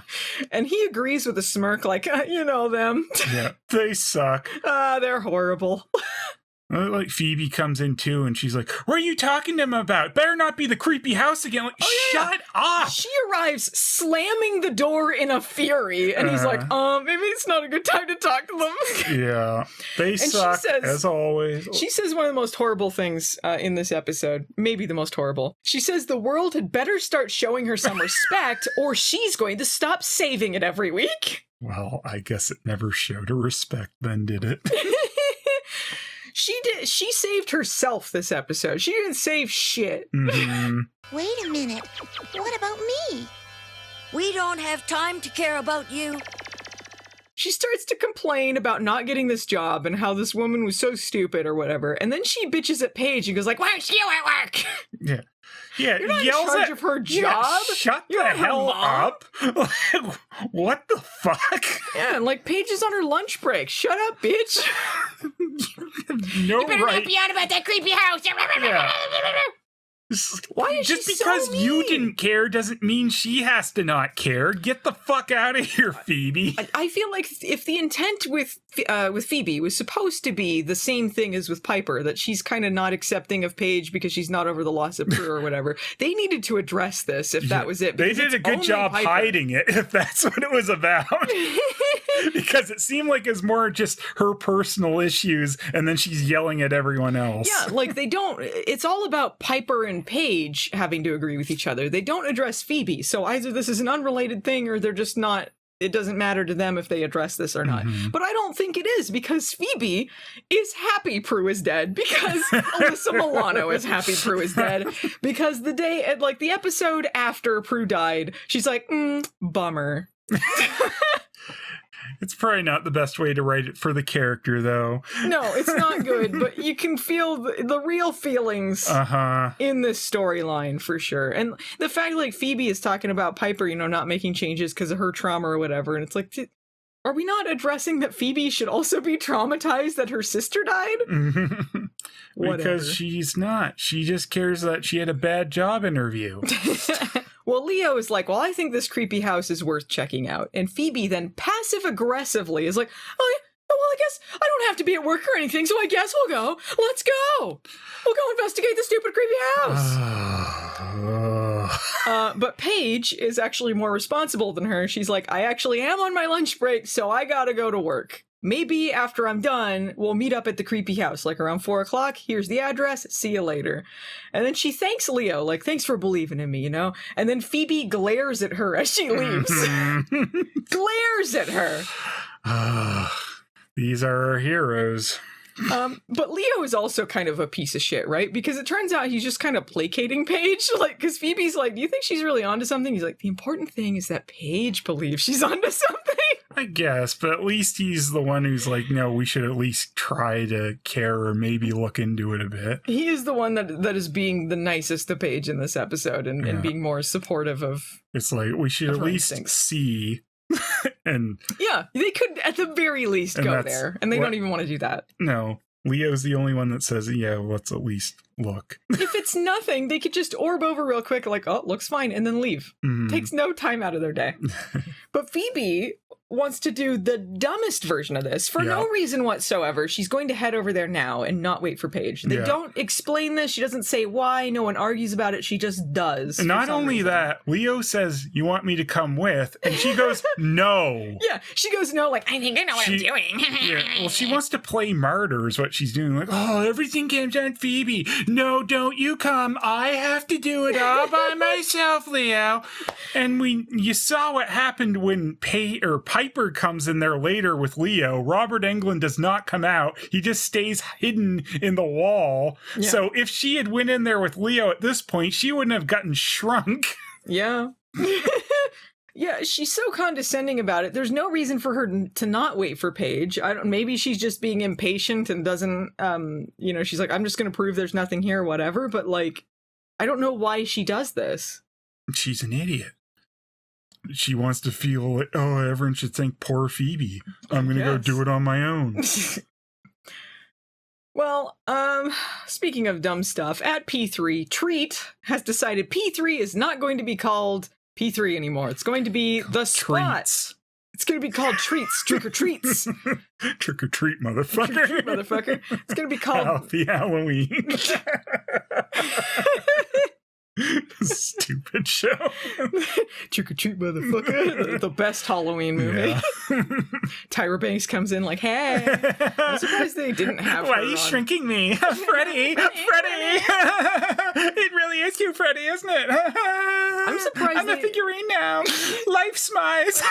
[SPEAKER 1] And he agrees with a smirk like, you know them.
[SPEAKER 2] Yeah, they suck.
[SPEAKER 1] They're horrible.
[SPEAKER 2] Like Phoebe comes in too and she's like, what are you talking to him about? Better not be the creepy house again. Like, shut up.
[SPEAKER 1] She arrives slamming the door in a fury and he's like, maybe it's not a good time to talk to them.
[SPEAKER 2] Yeah. They suck as always.
[SPEAKER 1] She says one of the most horrible things in this episode, maybe the most horrible. She says the world had better start showing her some respect or she's going to stop saving it every week.
[SPEAKER 2] Well, I guess it never showed her respect then, did it?
[SPEAKER 1] She did. She saved herself this episode. She didn't save shit.
[SPEAKER 2] Mm-hmm.
[SPEAKER 6] Wait a minute. What about me?
[SPEAKER 7] We don't have time to care about you.
[SPEAKER 1] She starts to complain about not getting this job and how this woman was so stupid or whatever. And then she bitches at Paige and goes like, where's you at work?
[SPEAKER 2] Yeah. Yeah,
[SPEAKER 1] you're not in charge of her job.
[SPEAKER 2] Yeah, shut the hell up. What the fuck?
[SPEAKER 1] Yeah, and like Paige is on her lunch break. Shut up, bitch.
[SPEAKER 4] You better not be on about that creepy house.
[SPEAKER 2] Yeah.
[SPEAKER 1] Why is
[SPEAKER 2] just
[SPEAKER 1] she
[SPEAKER 2] because
[SPEAKER 1] so mean?
[SPEAKER 2] You didn't care doesn't mean she has to not care. Get the fuck out of here, Phoebe.
[SPEAKER 1] I feel like if the intent with Phoebe was supposed to be the same thing as with Piper, that she's kind of not accepting of Paige because she's not over the loss of Prue or whatever, they needed to address this if that was it.
[SPEAKER 2] They did a good job hiding it if that's what it was about. Because it seemed like it's more just her personal issues and then she's yelling at everyone else.
[SPEAKER 1] Yeah, like it's all about Piper and Paige having to agree with each other. They don't address Phoebe. So either this is an unrelated thing or they're just not, it doesn't matter to them if they address this or not. Mm-hmm. But I don't think it is because Phoebe is happy Prue is dead because Alyssa Milano is happy Prue is dead because the episode after Prue died, she's like, bummer.
[SPEAKER 2] It's probably not the best way to write it for the character, though.
[SPEAKER 1] No, it's not good, but you can feel the real feelings in this storyline for sure. And the fact like Phoebe is talking about Piper, not making changes because of her trauma or whatever. And it's like, are we not addressing that Phoebe should also be traumatized that her sister died?
[SPEAKER 2] Because she's not. She just cares that she had a bad job interview.
[SPEAKER 1] Well, Leo is like, well, I think this creepy house is worth checking out. And Phoebe then passive-aggressively is like, oh, yeah, well, I guess I don't have to be at work or anything, so I guess we'll go. Let's go. We'll go investigate the stupid creepy house. But Paige is actually more responsible than her. She's like, I actually am on my lunch break, so I gotta go to work. Maybe after I'm done, we'll meet up at the creepy house, like around 4 o'clock. Here's the address. See you later. And then she thanks Leo, like, thanks for believing in me, you know? And then Phoebe glares at her as she leaves. Glares at her.
[SPEAKER 2] These are our heroes.
[SPEAKER 1] But Leo is also kind of a piece of shit, right? Because it turns out he's just kind of placating Paige. Like, because Phoebe's like, do you think she's really onto something? He's like, the important thing is that Paige believes she's onto something.
[SPEAKER 2] I guess, but at least he's the one who's like, no, we should at least try to care or maybe look into it a bit.
[SPEAKER 1] He is the one that is being the nicest to Paige in this episode and being more supportive of.
[SPEAKER 2] It's like, we should at least see. And
[SPEAKER 1] yeah, they could at the very least go there, and they don't even want to do that.
[SPEAKER 2] No, Leo's the only one that says, yeah, let's at least look.
[SPEAKER 1] If it's nothing, they could just orb over real quick, like, oh, looks fine, and then leave. Takes no time out of their day. But Phoebe wants to do the dumbest version of this for no reason whatsoever. She's going to head over there now and not wait for Paige. They don't explain this. She doesn't say why. No one argues about it. She just does.
[SPEAKER 2] And not only that, Leo says, you want me to come with? And she goes, no.
[SPEAKER 1] Yeah, she goes, no, like,
[SPEAKER 4] I think I know what I'm doing.
[SPEAKER 2] Well, she wants to play martyr is what she's doing. Like, oh, everything comes on Phoebe. No, don't you come. I have to do it all by myself, Leo. And you saw what happened when Piper comes in there later with Leo. Robert Englund does not come out. He just stays hidden in the wall. Yeah. So if she had went in there with Leo at this point, she wouldn't have gotten shrunk.
[SPEAKER 1] Yeah. Yeah, she's so condescending about it. There's no reason for her to not wait for Paige. Maybe she's just being impatient and doesn't, she's like, I'm just going to prove there's nothing here, whatever. But, like, I don't know why she does this.
[SPEAKER 2] She's an idiot. She wants to feel like, oh, everyone should think poor Phoebe. I'm going to go do it on my own.
[SPEAKER 1] Well, speaking of dumb stuff, at P3, Treat has decided P3 is not going to be called P3 anymore. It's going to be the Spot. It's going to be called Treats, Trick or Treats.
[SPEAKER 2] Trick or Treat, motherfucker.
[SPEAKER 1] Trick or treat, motherfucker. It's going to be called...
[SPEAKER 2] Happy Halloween. Stupid show.
[SPEAKER 1] Trick or Treat, motherfucker. The best Halloween movie. Yeah. Tyra Banks comes in like, hey. I'm surprised they didn't have her.
[SPEAKER 2] Why are you shrinking me? Freddy! Freddy! It really is you, Freddy, isn't it?
[SPEAKER 1] I'm surprised
[SPEAKER 2] I'm a figurine now. Life smiles.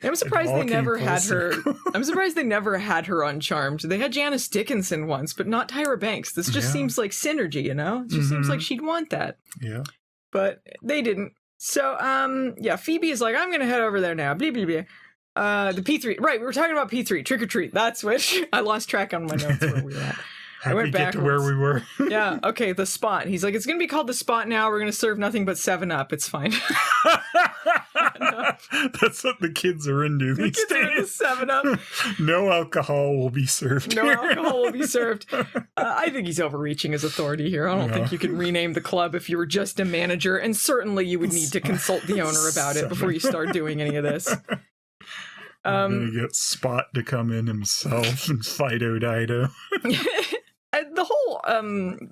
[SPEAKER 1] I'm surprised they never had her. I'm surprised they never had her on Charmed. They had Janice Dickinson once, but not Tyra Banks. This just seems like synergy, you know? It just seems like she'd want that.
[SPEAKER 2] Yeah.
[SPEAKER 1] But they didn't. So, Phoebe is like, I'm going to head over there now. Blah, blah, blah. The P3. Right, we were talking about P3. Trick or Treat. That's which I lost track on my notes where we were at.
[SPEAKER 2] I went back to where we were.
[SPEAKER 1] Yeah, okay, the Spot. He's like, it's going to be called the Spot now. We're going to serve nothing but 7-Up. It's fine.
[SPEAKER 2] That's what the kids are into these days.
[SPEAKER 1] Are into 7-Up.
[SPEAKER 2] No alcohol will be served.
[SPEAKER 1] No alcohol will be served. I think he's overreaching his authority here. I don't think you can rename the club if you were just a manager, and certainly you would need to consult the owner about it before you start doing any of this.
[SPEAKER 2] I'm gonna get Spot to come in himself and Fido Dido.
[SPEAKER 1] The whole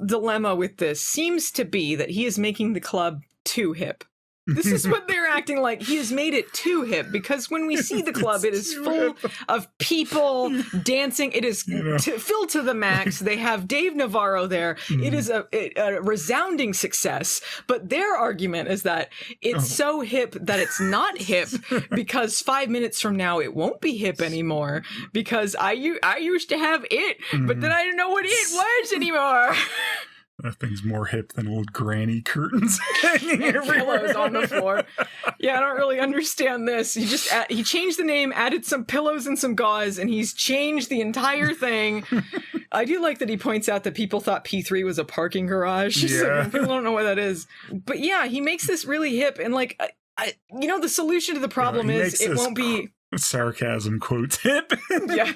[SPEAKER 1] dilemma with this seems to be that he is making the club too hip. This is what they're acting like. He has made it too hip, because when we see the club, it is full of people dancing. It is filled to the max. They have Dave Navarro there. It is a resounding success. But their argument is that it's so hip that it's not hip, because 5 minutes from now it won't be hip anymore, because I used to have it, but then I don't know what it was anymore.
[SPEAKER 2] That thing's more hip than old granny curtains.
[SPEAKER 1] Pillows on the floor. Yeah, I don't really understand this. He changed the name, added some pillows and some gauze, and he's changed the entire thing. I do like that he points out that people thought P3 was a parking garage. Yeah. So people don't know what that is. But yeah, he makes this really hip, and like, the solution to the problem is it won't be
[SPEAKER 2] Sarcasm quotes hip.
[SPEAKER 1] Yeah.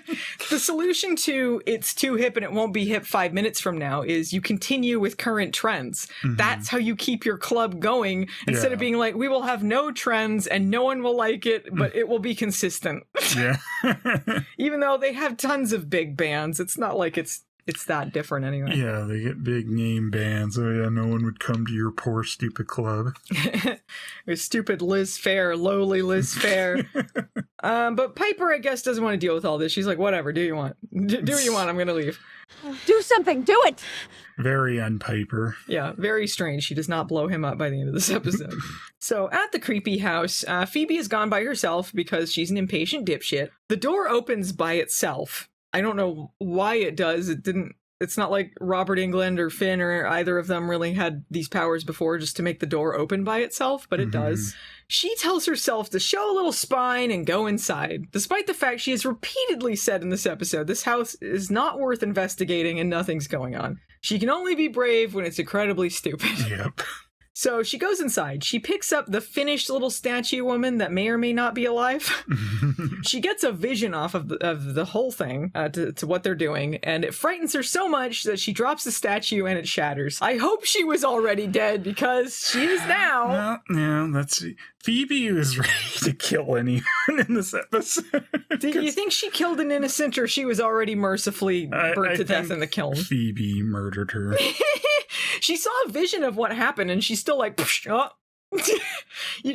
[SPEAKER 1] The solution to it's too hip and it won't be hip 5 minutes from now is you continue with current trends. Mm-hmm. That's how you keep your club going instead of being like, we will have no trends and no one will like it, but it will be consistent. Yeah. Even though they have tons of big bands, it's not like it's that different anyway.
[SPEAKER 2] Yeah, they get big name bands. Oh yeah, no one would come to your poor stupid club.
[SPEAKER 1] Stupid Liz Fair, lowly Liz Fair. But Piper, I guess, doesn't want to deal with all this. She's like, whatever, do what you want, I'm gonna leave.
[SPEAKER 8] Do something, do it!
[SPEAKER 2] Very un-Piper.
[SPEAKER 1] Yeah, very strange. She does not blow him up by the end of this episode. So at the creepy house, Phoebe has gone by herself because she's an impatient dipshit. The door opens by itself. I don't know why it does. It's not like Robert Englund or Finn or either of them really had these powers before just to make the door open by itself, but it does. She tells herself to show a little spine and go inside, despite the fact she has repeatedly said in this episode, this house is not worth investigating and nothing's going on. She can only be brave when it's incredibly stupid.
[SPEAKER 2] Yep.
[SPEAKER 1] So she goes inside. She picks up the finished little statue woman that may or may not be alive. She gets a vision off of the whole thing to what they're doing, and it frightens her so much that she drops the statue and it shatters. I hope she was already dead because she is now.
[SPEAKER 2] No, Phoebe was ready to kill anyone in this episode.
[SPEAKER 1] Do you think she killed an innocent or she was already mercifully burnt to death in the kiln?
[SPEAKER 2] Phoebe murdered her.
[SPEAKER 1] She saw a vision of what happened and she's still like, oh.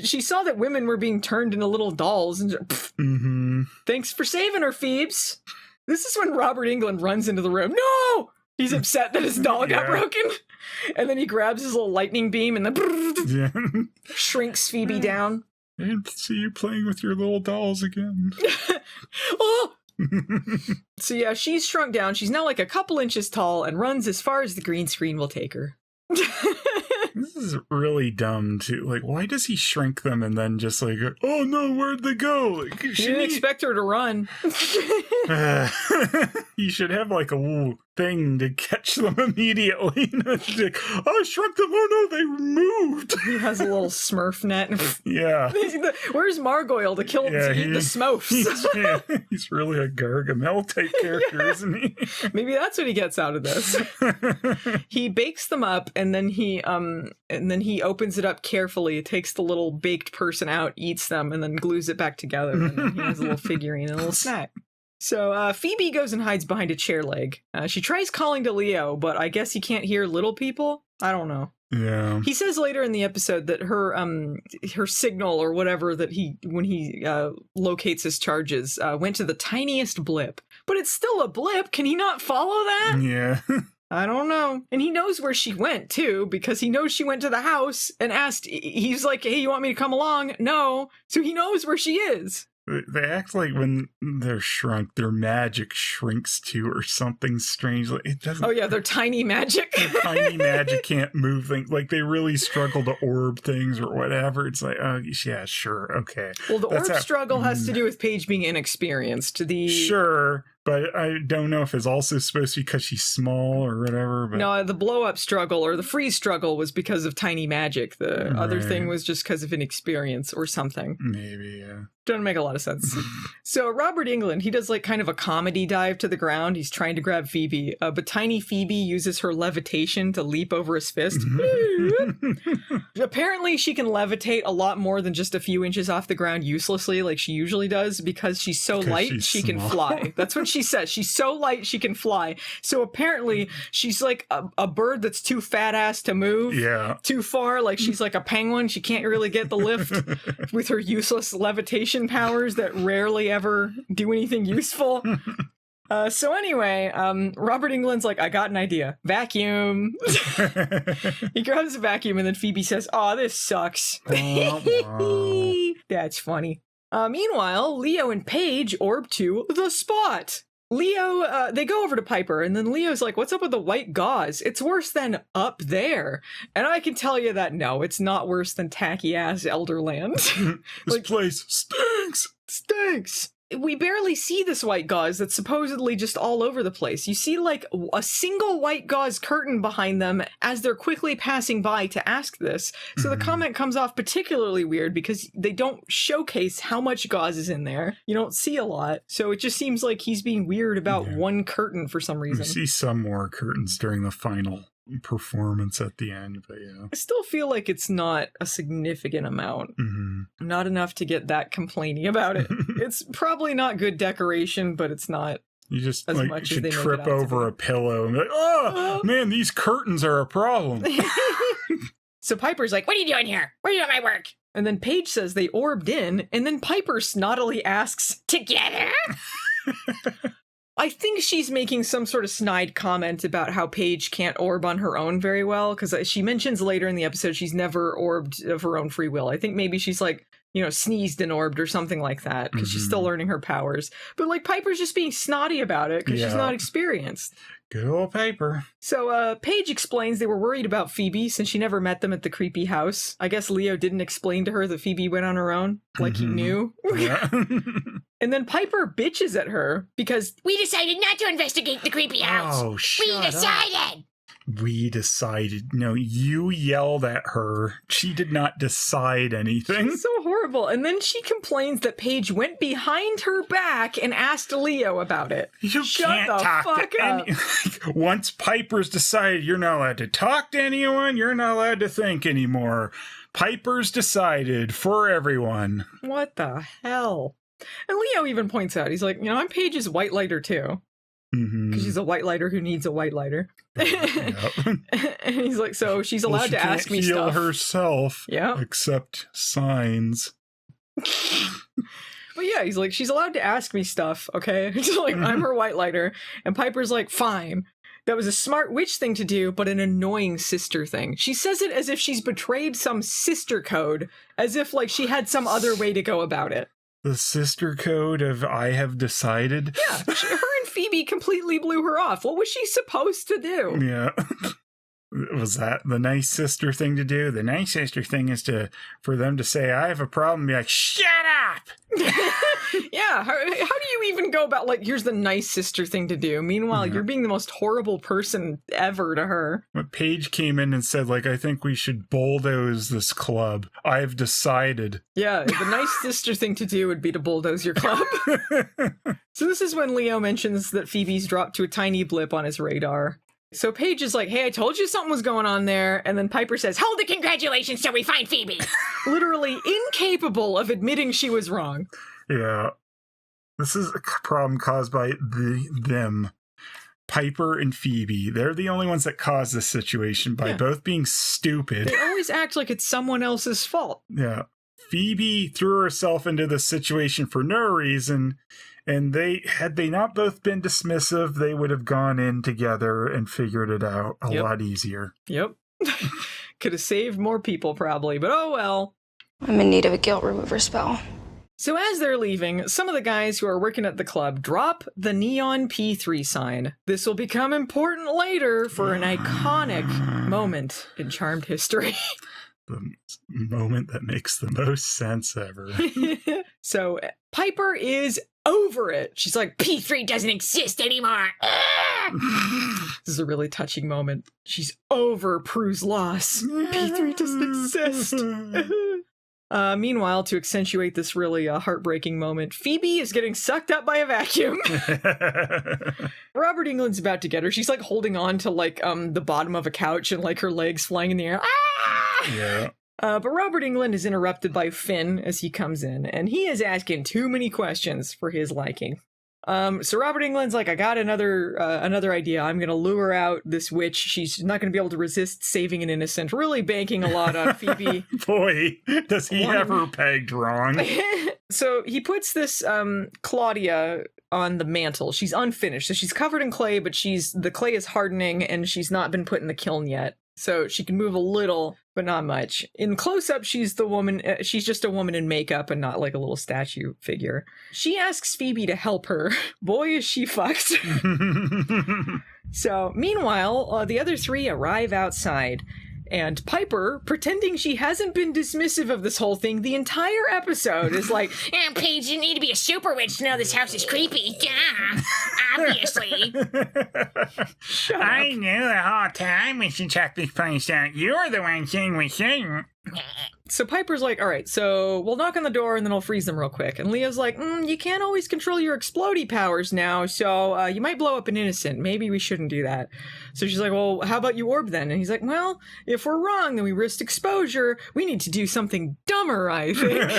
[SPEAKER 1] She saw that women were being turned into little dolls and thanks for saving her, Phoebes. This is when Robert Englund runs into the room. No! He's upset that his doll got broken. And then he grabs his little lightning beam and then shrinks Phoebe down.
[SPEAKER 2] I didn't see you playing with your little dolls again.
[SPEAKER 1] Oh! So yeah, she's shrunk down. She's now like a couple inches tall and runs as far as the green screen will take her.
[SPEAKER 2] This is really dumb too. Like, why does he shrink them and then just like, oh no, where'd they go? Like,
[SPEAKER 1] he didn't expect her to run.
[SPEAKER 2] You should have like a little thing to catch them immediately. Like, oh, I shrunk them. Oh no, they moved.
[SPEAKER 1] He has a little Smurf net.
[SPEAKER 2] Yeah.
[SPEAKER 1] Where's Margoyle to kill to eat the Smurfs?
[SPEAKER 2] He's really a Gargamel type character, isn't he?
[SPEAKER 1] Maybe that's what he gets out of this. He bakes them up and then he opens it up carefully, takes the little baked person out, eats them, and then glues it back together. And then he has a little figurine and a little snack. So Phoebe goes and hides behind a chair leg. She tries calling to Leo, but I guess he can't hear little people? I don't know.
[SPEAKER 2] Yeah.
[SPEAKER 1] He says later in the episode that her signal or whatever that when he locates his charges went to the tiniest blip. But it's still a blip. Can he not follow that?
[SPEAKER 2] Yeah.
[SPEAKER 1] I don't know. And he knows where she went, too, because he knows she went to the house and asked, he's like, hey, you want me to come along? No. So he knows where she is.
[SPEAKER 2] They act like when they're shrunk, their magic shrinks too, or something strange. Like, it doesn't.
[SPEAKER 1] Oh yeah, their tiny magic.
[SPEAKER 2] Their tiny magic can't move things. Like they really struggle to orb things or whatever. It's like, oh yeah, sure, okay.
[SPEAKER 1] Well, the orb struggle has to do with Paige being inexperienced.
[SPEAKER 2] Sure. But I don't know if it's also supposed to be because she's small or whatever. But...
[SPEAKER 1] No, the blow-up struggle or the freeze struggle was because of tiny magic. The other thing was just because of inexperience or something.
[SPEAKER 2] Maybe, yeah.
[SPEAKER 1] Doesn't make a lot of sense. So Robert Englund, he does like kind of a comedy dive to the ground. He's trying to grab Phoebe, but tiny Phoebe uses her levitation to leap over his fist. Apparently she can levitate a lot more than just a few inches off the ground uselessly like she usually does because she's so light she can fly. That's what she says. She's so light she can fly. So apparently she's like a bird that's too fat ass to move too far. Like she's like a penguin. She can't really get the lift with her useless levitation powers that rarely ever do anything useful. So anyway, Robert Englund's like, I got an idea. Vacuum. He grabs a vacuum and then Phoebe says, "Aw, this sucks." That's funny. Meanwhile, Leo and Paige orb to the spot. Leo, they go over to Piper, and then Leo's like, what's up with the white gauze? It's worse than up there. And I can tell you that, no, it's not worse than tacky-ass Elderland.
[SPEAKER 2] This place stinks.
[SPEAKER 1] Stinks. we barely see this white gauze that's supposedly just all over the place. You see like a single white gauze curtain behind them as they're quickly passing by to ask this. So the comment comes off particularly weird because they don't showcase how much gauze is in there. You don't see a lot. So it just seems like he's being weird about one curtain for some reason.
[SPEAKER 2] We see some more curtains during the final performance at the end, but
[SPEAKER 1] I still feel like it's not a significant amount. Not enough to get that complaining about it. It's probably not good decoration, but it's not
[SPEAKER 2] you just
[SPEAKER 1] as
[SPEAKER 2] like
[SPEAKER 1] much
[SPEAKER 2] should
[SPEAKER 1] as they
[SPEAKER 2] trip over a pillow and be like, oh man, these curtains are a problem.
[SPEAKER 1] So Piper's like,
[SPEAKER 4] what are you doing here? Where are you doing my work?
[SPEAKER 1] And then Paige says they orbed in, and then Piper snottily asks,
[SPEAKER 4] together?
[SPEAKER 1] I think she's making some sort of snide comment about how Paige can't orb on her own very well, because she mentions later in the episode she's never orbed of her own free will. I think maybe she's like, sneezed and orbed or something like that, because she's still learning her powers. But like Piper's just being snotty about it because she's not experienced.
[SPEAKER 2] Good old Piper.
[SPEAKER 1] So Paige explains they were worried about Phoebe since she never met them at the creepy house. I guess Leo didn't explain to her that Phoebe went on her own, like he knew. Yeah. And then Piper bitches at her because
[SPEAKER 4] we decided not to investigate the creepy house.
[SPEAKER 2] Oh, shut
[SPEAKER 4] We decided.
[SPEAKER 2] We decided. No, you yelled at her. She did not decide anything.
[SPEAKER 1] She's so horrible. And then she complains that Paige went behind her back and asked Leo about it.
[SPEAKER 2] You can't talk to anyone. Once Piper's decided you're not allowed to talk to anyone, you're not allowed to think anymore. Piper's decided for everyone.
[SPEAKER 1] What the hell? And Leo even points out, he's like, I'm Paige's white lighter too. Because she's a white lighter who needs a white lighter. And he's like, so she's allowed to ask me stuff.
[SPEAKER 2] She can't heal herself.
[SPEAKER 1] Yeah.
[SPEAKER 2] Except signs.
[SPEAKER 1] But yeah, he's like, she's allowed to ask me stuff, okay? He's like, I'm her white lighter. And Piper's like, fine. That was a smart witch thing to do, but an annoying sister thing. She says it as if she's betrayed some sister code, as if like she had some other way to go about it.
[SPEAKER 2] The sister code of I have decided?
[SPEAKER 1] Yeah, her and Phoebe completely blew her off. What was she supposed to do?
[SPEAKER 2] Yeah. Was that the nice sister thing to do? The nice sister thing is for them to say, I have a problem, and be like, shut up!
[SPEAKER 1] Yeah, how do you even go about, like, here's the nice sister thing to do? Meanwhile, you're being the most horrible person ever to her.
[SPEAKER 2] But Paige came in and said, like, I think we should bulldoze this club. I've decided.
[SPEAKER 1] Yeah, the nice sister thing to do would be to bulldoze your club. So this is when Leo mentions that Phoebe's dropped to a tiny blip on his radar. So Paige is like, hey, I told you something was going on there. And then Piper says,
[SPEAKER 4] hold the congratulations till we find Phoebe.
[SPEAKER 1] Literally incapable of admitting she was wrong.
[SPEAKER 2] Yeah. This is a problem caused by them. Piper and Phoebe. They're the only ones that cause this situation by both being stupid.
[SPEAKER 1] They always act like it's someone else's fault.
[SPEAKER 2] Yeah. Phoebe threw herself into this situation for no reason. And had they not both been dismissive, they would have gone in together and figured it out a lot easier.
[SPEAKER 1] Yep. Could have saved more people probably, but oh well.
[SPEAKER 9] I'm in need of a guilt remover spell.
[SPEAKER 1] So as they're leaving, some of the guys who are working at the club drop the neon P3 sign. This will become important later for an iconic moment in Charmed history.
[SPEAKER 2] The moment that makes the most sense ever.
[SPEAKER 1] So Piper is over it. She's like,
[SPEAKER 4] P3 doesn't exist anymore.
[SPEAKER 1] This is a really touching moment. She's over Prue's loss. P3 doesn't exist. Meanwhile, to accentuate this really heartbreaking moment, Phoebe is getting sucked up by a vacuum. Robert Englund's about to get her. She's like holding on to like the bottom of a couch and like her legs flying in the air.
[SPEAKER 2] Yeah.
[SPEAKER 1] But Robert Englund is interrupted by Finn as he comes in, and he is asking too many questions for his liking. So Robert Englund's like, I got another idea. I'm going to lure out this witch. She's not going to be able to resist saving an innocent, really banking a lot on Phoebe.
[SPEAKER 2] Boy, does he ever pegged wrong.
[SPEAKER 1] So he puts this Claudia on the mantle. She's unfinished. So she's covered in clay, but the clay is hardening and she's not been put in the kiln yet. So she can move a little, but not much. In close-up, she's the woman. She's just a woman in makeup and not like a little statue figure. She asks Phoebe to help her. Boy, is she fucked. So, meanwhile, the other three arrive outside. And Piper, pretending she hasn't been dismissive of this whole thing the entire episode, is like,
[SPEAKER 4] Paige, you need to be a super witch to know this house is creepy. Yeah, obviously.
[SPEAKER 10] I knew the whole time we should check this place out. You're the one saying we shouldn't.
[SPEAKER 1] So Piper's like, all right, so we'll knock on the door and then I'll freeze them real quick. And Leo's like, you can't always control your explodey powers now, so you might blow up an innocent. Maybe we shouldn't do that. So she's like, well, how about you orb then? And he's like, well, if we're wrong, then we risk exposure. We need to do something dumber, I think.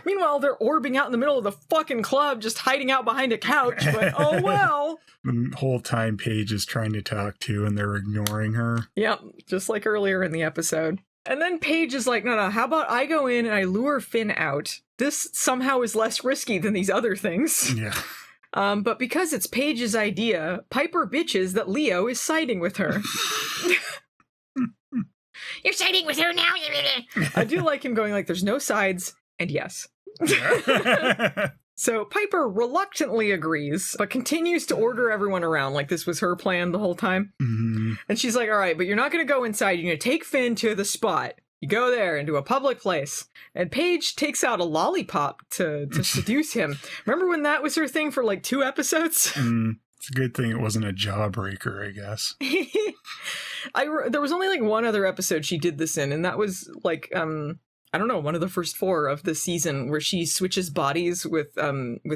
[SPEAKER 1] Meanwhile, they're orbing out in the middle of the fucking club, just hiding out behind a couch, but oh well.
[SPEAKER 2] The whole time Paige is trying to talk to and they're ignoring her.
[SPEAKER 1] Yep, just like earlier in the episode. And then Paige is like, no, how about I go in and I lure Finn out? This somehow is less risky than these other things.
[SPEAKER 2] Yeah.
[SPEAKER 1] But because it's Paige's idea, Piper bitches that Leo is siding with her.
[SPEAKER 4] You're siding with her now?
[SPEAKER 1] I do like him going like, there's no sides, and yes. So Piper reluctantly agrees, but continues to order everyone around like this was her plan the whole time.
[SPEAKER 2] Mm-hmm.
[SPEAKER 1] And she's like, all right, but you're not going to go inside. You're going to take Finn to the spot. You go there into a public place. And Paige takes out a lollipop to seduce him. Remember when that was her thing for like 2 episodes?
[SPEAKER 2] It's a good thing it wasn't a jawbreaker, I guess.
[SPEAKER 1] There was only like one other episode she did this in, and that was like, I don't know, one of the first 4 of the season where she switches bodies with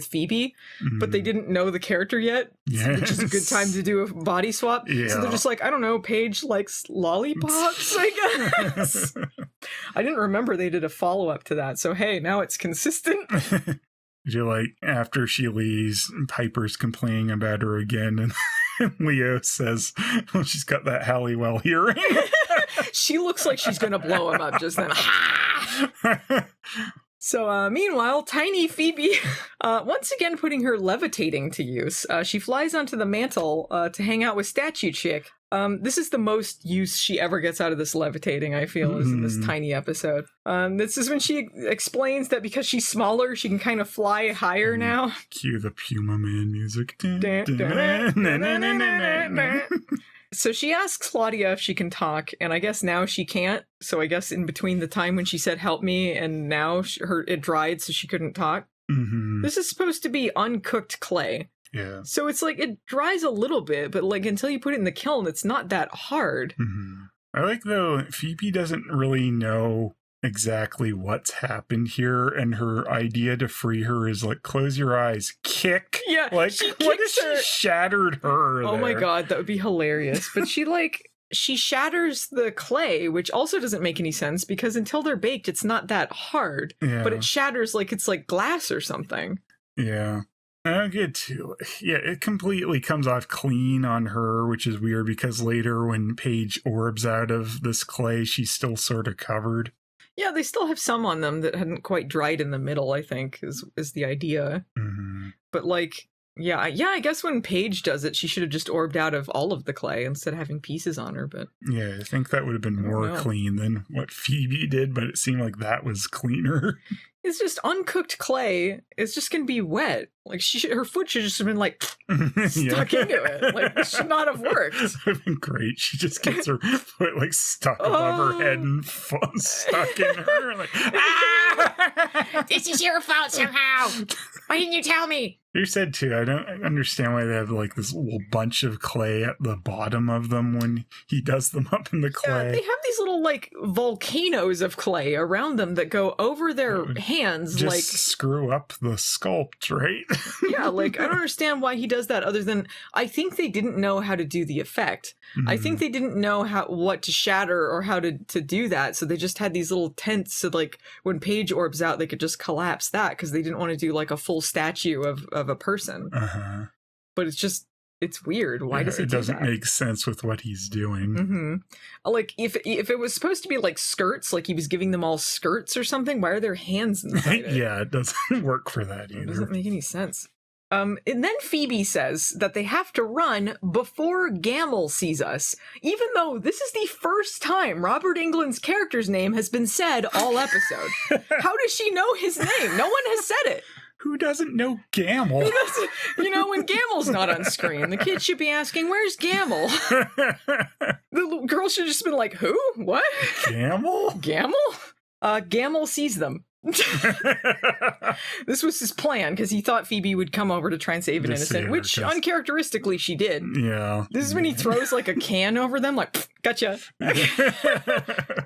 [SPEAKER 1] Phoebe, but they didn't know the character yet, which is a good time to do a body swap. Yeah. So they're just like, I don't know, Paige likes lollipops, I guess. I didn't remember they did a follow-up to that, so hey, now it's consistent.
[SPEAKER 2] You're like, after she leaves, Piper's complaining about her again, and Leo says, well, she's got that Halliwell hearing.
[SPEAKER 1] She looks like she's going to blow him up just then. So, meanwhile, tiny Phoebe, once again putting her levitating to use. She flies onto the mantle to hang out with Statue Chick. This is the most use she ever gets out of this levitating, I feel, is in this tiny episode. This is when she explains that because she's smaller, she can kind of fly higher now.
[SPEAKER 2] Cue the Puma Man music.
[SPEAKER 1] So she asks Claudia if she can talk, and I guess now she can't. So I guess in between the time when she said help me and now it dried so she couldn't talk.
[SPEAKER 2] Mm-hmm.
[SPEAKER 1] This is supposed to be uncooked clay.
[SPEAKER 2] Yeah.
[SPEAKER 1] So it's like it dries a little bit, but like until you put it in the kiln, it's not that hard.
[SPEAKER 2] Mm-hmm. I like though Phoebe doesn't really know exactly what's happened here, and her idea to free her is like close your eyes, kick.
[SPEAKER 1] Yeah,
[SPEAKER 2] like what if she shattered her?
[SPEAKER 1] Oh my god, that would be hilarious. But she shatters the clay, which also doesn't make any sense because until they're baked, it's not that hard.
[SPEAKER 2] Yeah.
[SPEAKER 1] But it shatters like it's like glass or something.
[SPEAKER 2] Yeah. I don't get to. Yeah, it completely comes off clean on her, which is weird because later when Paige orbs out of this clay, she's still sort of covered.
[SPEAKER 1] Yeah, they still have some on them that hadn't quite dried in the middle, I think, is the idea.
[SPEAKER 2] Mm-hmm.
[SPEAKER 1] But like, yeah, I guess when Paige does it, she should have just orbed out of all of the clay instead of having pieces on her, but...
[SPEAKER 2] Yeah, I think that would have been more clean than what Phoebe did, but it seemed like that was cleaner.
[SPEAKER 1] It's just uncooked clay. It's just going to be wet. Like, her foot should just have been, like, stuck into it. Like, this should not have worked.
[SPEAKER 2] That would have been great. She just gets her foot, like, stuck above her head and stuck in her. Like, ah!
[SPEAKER 4] This is your fault somehow. Why didn't you tell me?
[SPEAKER 2] You said, too, I don't understand why they have, like, this little bunch of clay at the bottom of them when he does them up in the clay.
[SPEAKER 1] Yeah, they have these little, like, volcanoes of clay around them that go over their hands.
[SPEAKER 2] Just
[SPEAKER 1] like
[SPEAKER 2] screw up the sculpt, right?
[SPEAKER 1] Yeah, like, I don't understand why he does that other than I think they didn't know how to do the effect. Mm-hmm. I think they didn't know what to shatter or how to do that, so they just had these little tents so, like, when Paige orbs out, they could just collapse that because they didn't want to do, like, a full statue of a person.
[SPEAKER 2] Uh-huh.
[SPEAKER 1] But it's weird. Why does he do that? It
[SPEAKER 2] doesn't make sense with what he's doing.
[SPEAKER 1] Mm-hmm. Like, if it was supposed to be, like, skirts, like he was giving them all skirts or something, why are their hands inside it?
[SPEAKER 2] Yeah, it doesn't work for that either.
[SPEAKER 1] It doesn't make any sense. And then Phoebe says that they have to run before Gamill sees us, even though this is the first time Robert Englund's character's name has been said all episode. How does she know his name? No one has said it.
[SPEAKER 2] Who doesn't know Gamill?
[SPEAKER 1] You know, when Gamill's not on screen, the kids should be asking, where's Gamill? The girl should have just been like, who? What?
[SPEAKER 2] Gamill?
[SPEAKER 1] Gamill sees them. This was his plan, because he thought Phoebe would come over to try and save an innocent, which uncharacteristically she did.
[SPEAKER 2] Yeah.
[SPEAKER 1] This is when he throws like a can over them, like, gotcha.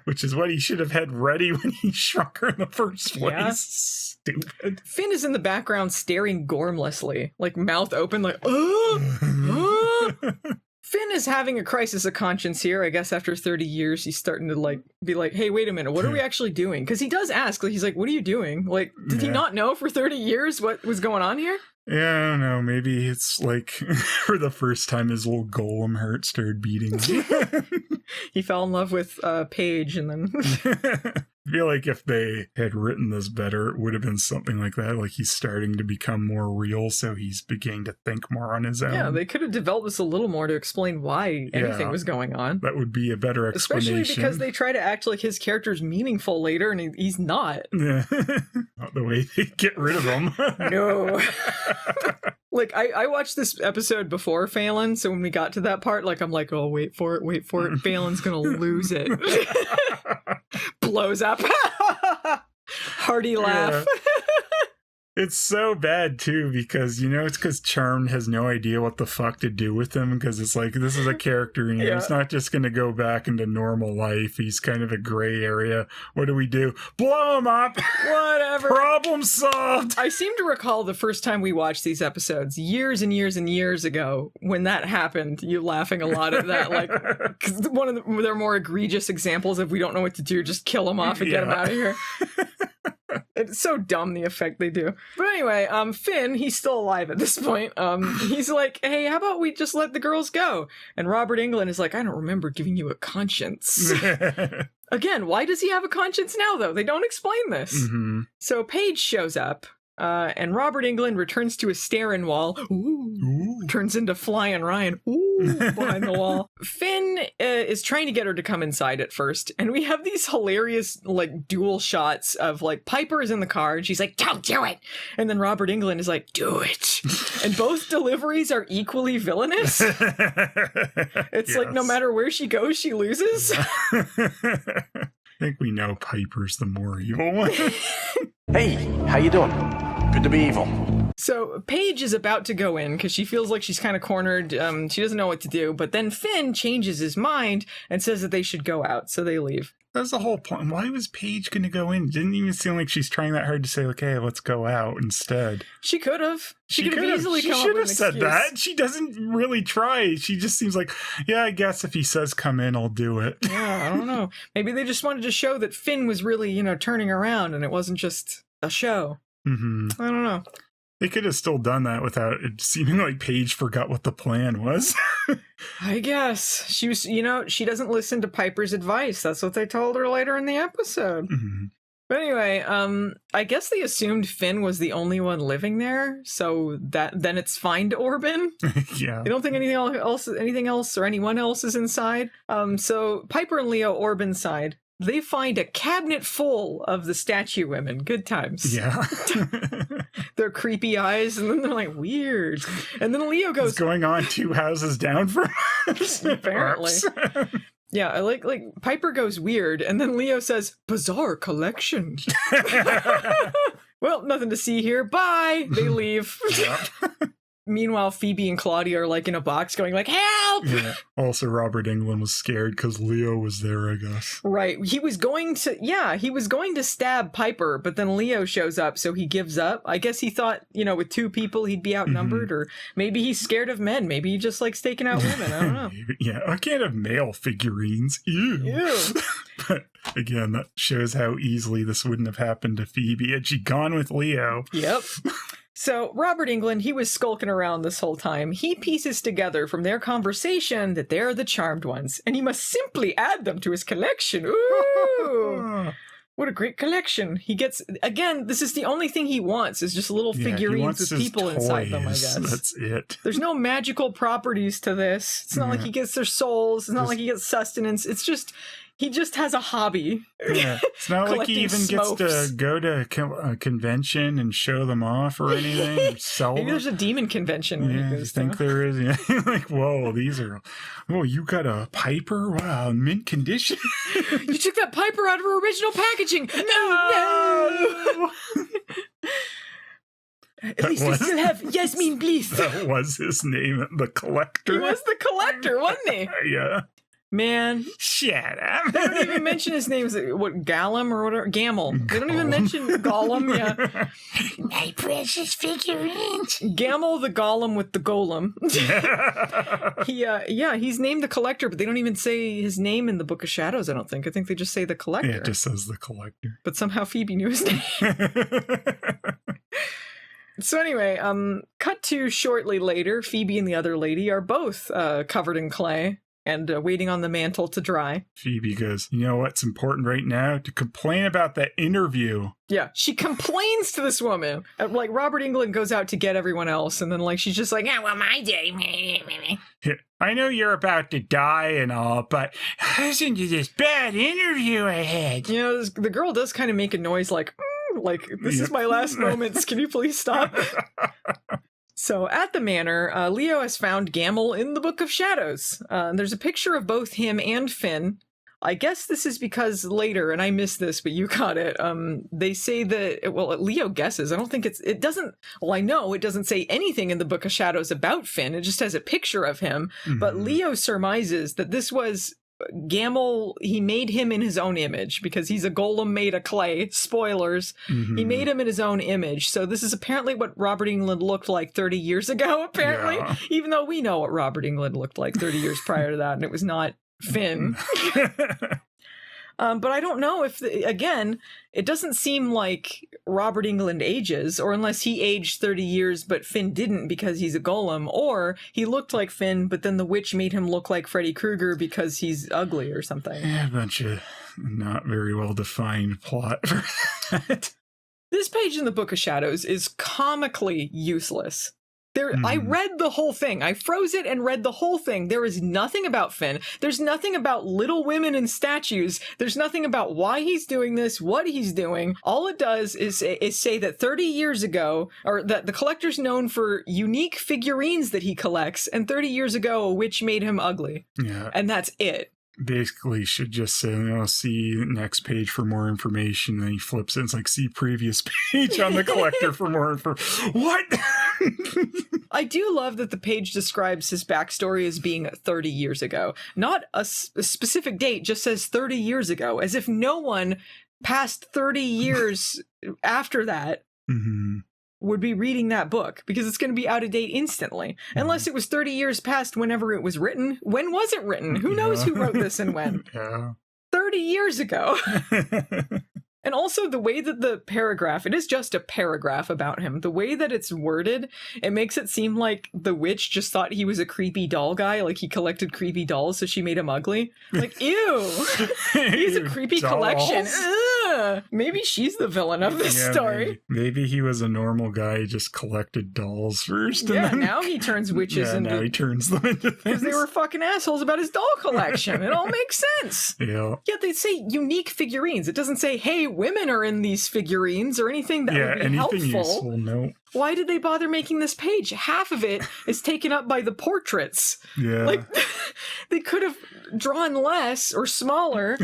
[SPEAKER 2] Which is what he should have had ready when he shrunk her in the first place. Yeah. Stupid.
[SPEAKER 1] Finn is in the background staring gormlessly, like mouth open, like, Finn is having a crisis of conscience here. I guess after 30 years, he's starting to like be like, hey, wait a minute, what are we actually doing? Because he does ask, like, he's like, what are you doing? Like, did he not know for 30 years what was going on here?
[SPEAKER 2] Yeah, I don't know. Maybe it's like for the first time his little Golem heart started beating.
[SPEAKER 1] He fell in love with Paige and then...
[SPEAKER 2] I feel like if they had written this better, it would have been something like that. Like he's starting to become more real, so he's beginning to think more on his own.
[SPEAKER 1] Yeah, they could have developed this a little more to explain why anything was going on.
[SPEAKER 2] That would be a better explanation.
[SPEAKER 1] Especially because they try to act like his character's meaningful later, and he's not.
[SPEAKER 2] Yeah. Not the way they get rid of him.
[SPEAKER 1] No. Like, I watched this episode before Phelan, so when we got to that part, like, I'm like, oh, wait for it. Phelan's gonna lose it. Blows up. Hearty laugh. Yeah.
[SPEAKER 2] It's so bad, too, because, it's because Charmed has no idea what the fuck to do with him, because it's like, this is a character, he's not just going to go back into normal life. He's kind of a gray area. What do we do? Blow him up!
[SPEAKER 1] Whatever.
[SPEAKER 2] Problem solved!
[SPEAKER 1] I seem to recall the first time we watched these episodes, years and years and years ago, when that happened, you laughing a lot at that, like, because one of their more egregious examples of we don't know what to do, just kill him off and get him out of here. It's so dumb, the effect they do. But anyway, Finn, he's still alive at this point. He's like, hey, how about we just let the girls go? And Robert Englund is like, I don't remember giving you a conscience. Again, why does he have a conscience now, though? They don't explain this. Mm-hmm. So Paige shows up, and Robert Englund returns to his staring wall. Ooh. Turns into Flying Ryan. Ooh. Behind the wall. Finn is trying to get her to come inside at first, and we have these hilarious like dual shots of like Piper is in the car and she's like, don't do it, and then Robert Englund is like, do it. And both deliveries are equally villainous. It's like no matter where she goes, she loses.
[SPEAKER 2] I think we know Piper's the more evil one.
[SPEAKER 11] Hey, how you doing? Good to be evil.
[SPEAKER 1] So Paige is about to go in because she feels like she's kind of cornered. She doesn't know what to do. But then Finn changes his mind and says that they should go out. So they leave.
[SPEAKER 2] That's the whole point. Why was Paige going to go in? Didn't even seem like she's trying that hard to say, like, hey, let's go out instead.
[SPEAKER 1] She could have. She could have easily come up with an excuse. She should have said that.
[SPEAKER 2] She doesn't really try. She just seems like, yeah, I guess if he says come in, I'll do it.
[SPEAKER 1] Yeah, I don't know. Maybe they just wanted to show that Finn was really, turning around and it wasn't just a show.
[SPEAKER 2] Mm-hmm.
[SPEAKER 1] I don't know.
[SPEAKER 2] They could have still done that without it seeming like Paige forgot what the plan was.
[SPEAKER 1] I guess. She was, she doesn't listen to Piper's advice. That's what they told her later in the episode.
[SPEAKER 2] Mm-hmm.
[SPEAKER 1] But anyway, I guess they assumed Finn was the only one living there, so then it's fine to Orban.
[SPEAKER 2] Yeah.
[SPEAKER 1] I don't think anything else or anyone else is inside. So Piper and Leo Orban's side. They find a cabinet full of the statue women. Good times.
[SPEAKER 2] Yeah.
[SPEAKER 1] Their creepy eyes, and then they're like, weird. And then Leo goes...
[SPEAKER 2] It's going on 2 houses down from us.
[SPEAKER 1] Apparently. Yeah, I like Piper goes weird, and then Leo says, bizarre collection. Well, nothing to see here. Bye! They leave. Meanwhile, Phoebe and Claudia are like in a box going like, help!
[SPEAKER 2] Yeah. Also, Robert Englund was scared because Leo was there, I guess.
[SPEAKER 1] Right. He was going to stab Piper, but then Leo shows up, so he gives up. I guess he thought, with 2 people, he'd be outnumbered, or maybe he's scared of men. Maybe he just likes taking out women. I don't know.
[SPEAKER 2] Yeah, I can't have male figurines. Ew. But again, that shows how easily this wouldn't have happened to Phoebe had she gone with Leo.
[SPEAKER 1] Yep. So Robert Englund, he was skulking around this whole time. He pieces together from their conversation that they're the charmed ones, and he must simply add them to his collection. Ooh! What a great collection. He gets, again, this is the only thing he wants, is just little figurines with people toys. Inside them, I guess.
[SPEAKER 2] That's it.
[SPEAKER 1] There's no magical properties to this. It's not like he gets their souls. It's not like he gets sustenance. It's just... He just has a hobby.
[SPEAKER 2] Yeah. It's not like he even gets to go to a convention and show them off or anything. Or sell
[SPEAKER 1] Maybe there's a demon convention.
[SPEAKER 2] Yeah, you think there is? Yeah. Like, whoa, you got a Piper? Wow, mint condition.
[SPEAKER 1] You took that Piper out of her original packaging. No. At least I still have Yasmin Bliss.
[SPEAKER 2] That was his name, the Collector.
[SPEAKER 1] He was the Collector, wasn't he?
[SPEAKER 2] Yeah.
[SPEAKER 1] Man.
[SPEAKER 2] Shut up.
[SPEAKER 1] They don't even mention his name. Is it, Gollum or whatever? Gamill. They don't even mention Gollum. Yeah.
[SPEAKER 4] My precious figurines.
[SPEAKER 1] Gamill the Gollum with the Golem. He's named the Collector, but they don't even say his name in the Book of Shadows, I don't think. I think they just say the Collector.
[SPEAKER 2] Yeah, it just says the Collector.
[SPEAKER 1] But somehow Phoebe knew his name. So anyway, cut to shortly later, Phoebe and the other lady are both covered in clay and waiting on the mantle to dry.
[SPEAKER 2] Phoebe goes, you know what's important right now? To complain about that interview.
[SPEAKER 1] Yeah, she complains to this woman. Like, Robert Englund goes out to get everyone else, and then, like, she's just like,
[SPEAKER 4] yeah, well, my day.
[SPEAKER 2] I know you're about to die and all, but listen to this bad interview I had.
[SPEAKER 1] You know, the girl does kind of make a noise like, this is my last moments. Can you please stop? So at the manor, Leo has found Gamill in the Book of Shadows. There's a picture of both him and Finn. I guess this is because later, and I missed this, but you got it. They say that, Leo guesses. I don't think I know it doesn't say anything in the Book of Shadows about Finn. It just has a picture of him. Mm-hmm. But Leo surmises that this was Gamill. He made him in his own image because he's a golem made of clay. Spoilers. Mm-hmm. He made him in his own image. So this is apparently what Robert Englund looked like 30 years ago, apparently. Yeah. Even though we know what Robert Englund looked like 30 years prior to that, and it was not Finn. But I don't know if, again, it doesn't seem like Robert Englund ages, or unless he aged 30 years, but Finn didn't because he's a golem, or he looked like Finn, but then the witch made him look like Freddy Krueger because he's ugly or something.
[SPEAKER 2] Yeah, a bunch of not very well defined plot for that.
[SPEAKER 1] This page in the Book of Shadows is comically useless. I read the whole thing. I froze it and read the whole thing. There is nothing about Finn. There's nothing about little women and statues. There's nothing about why he's doing this, what he's doing. All it does is say that 30 years ago, or that the collector's known for unique figurines that he collects, and 30 years ago, a witch made him ugly. Yeah. And that's it.
[SPEAKER 2] Basically should just say, see next page for more information. Then he flips it. It's like, see previous page on the collector for more info. What?
[SPEAKER 1] I do love that the page describes his backstory as being 30 years ago. Not a specific date, just says 30 years ago, as if no one past 30 years after that would be reading that book, because it's going to be out of date instantly. Unless it was 30 years past whenever it was written. When was it written? Who knows who wrote this and when? 30 years ago. And also the way that the paragraph, it is just a paragraph about him. The way that it's worded, it makes it seem like the witch just thought he was a creepy doll guy. Like he collected creepy dolls, so she made him ugly. Like, ew. He has a creepy collection. Ugh. Maybe she's the villain of this story.
[SPEAKER 2] Maybe he was a normal guy, just collected dolls first.
[SPEAKER 1] Yeah, and now he turns witches into...
[SPEAKER 2] now he turns them into things.
[SPEAKER 1] Because they were fucking assholes about his doll collection. It all makes sense.
[SPEAKER 2] Yeah.
[SPEAKER 1] Yet they say unique figurines. It doesn't say, hey, women are in these figurines or anything that would be
[SPEAKER 2] anything
[SPEAKER 1] helpful.
[SPEAKER 2] Useful, no.
[SPEAKER 1] Why did they bother making this page? Half of it is taken up by the portraits.
[SPEAKER 2] Yeah.
[SPEAKER 1] Like, they could have drawn less or smaller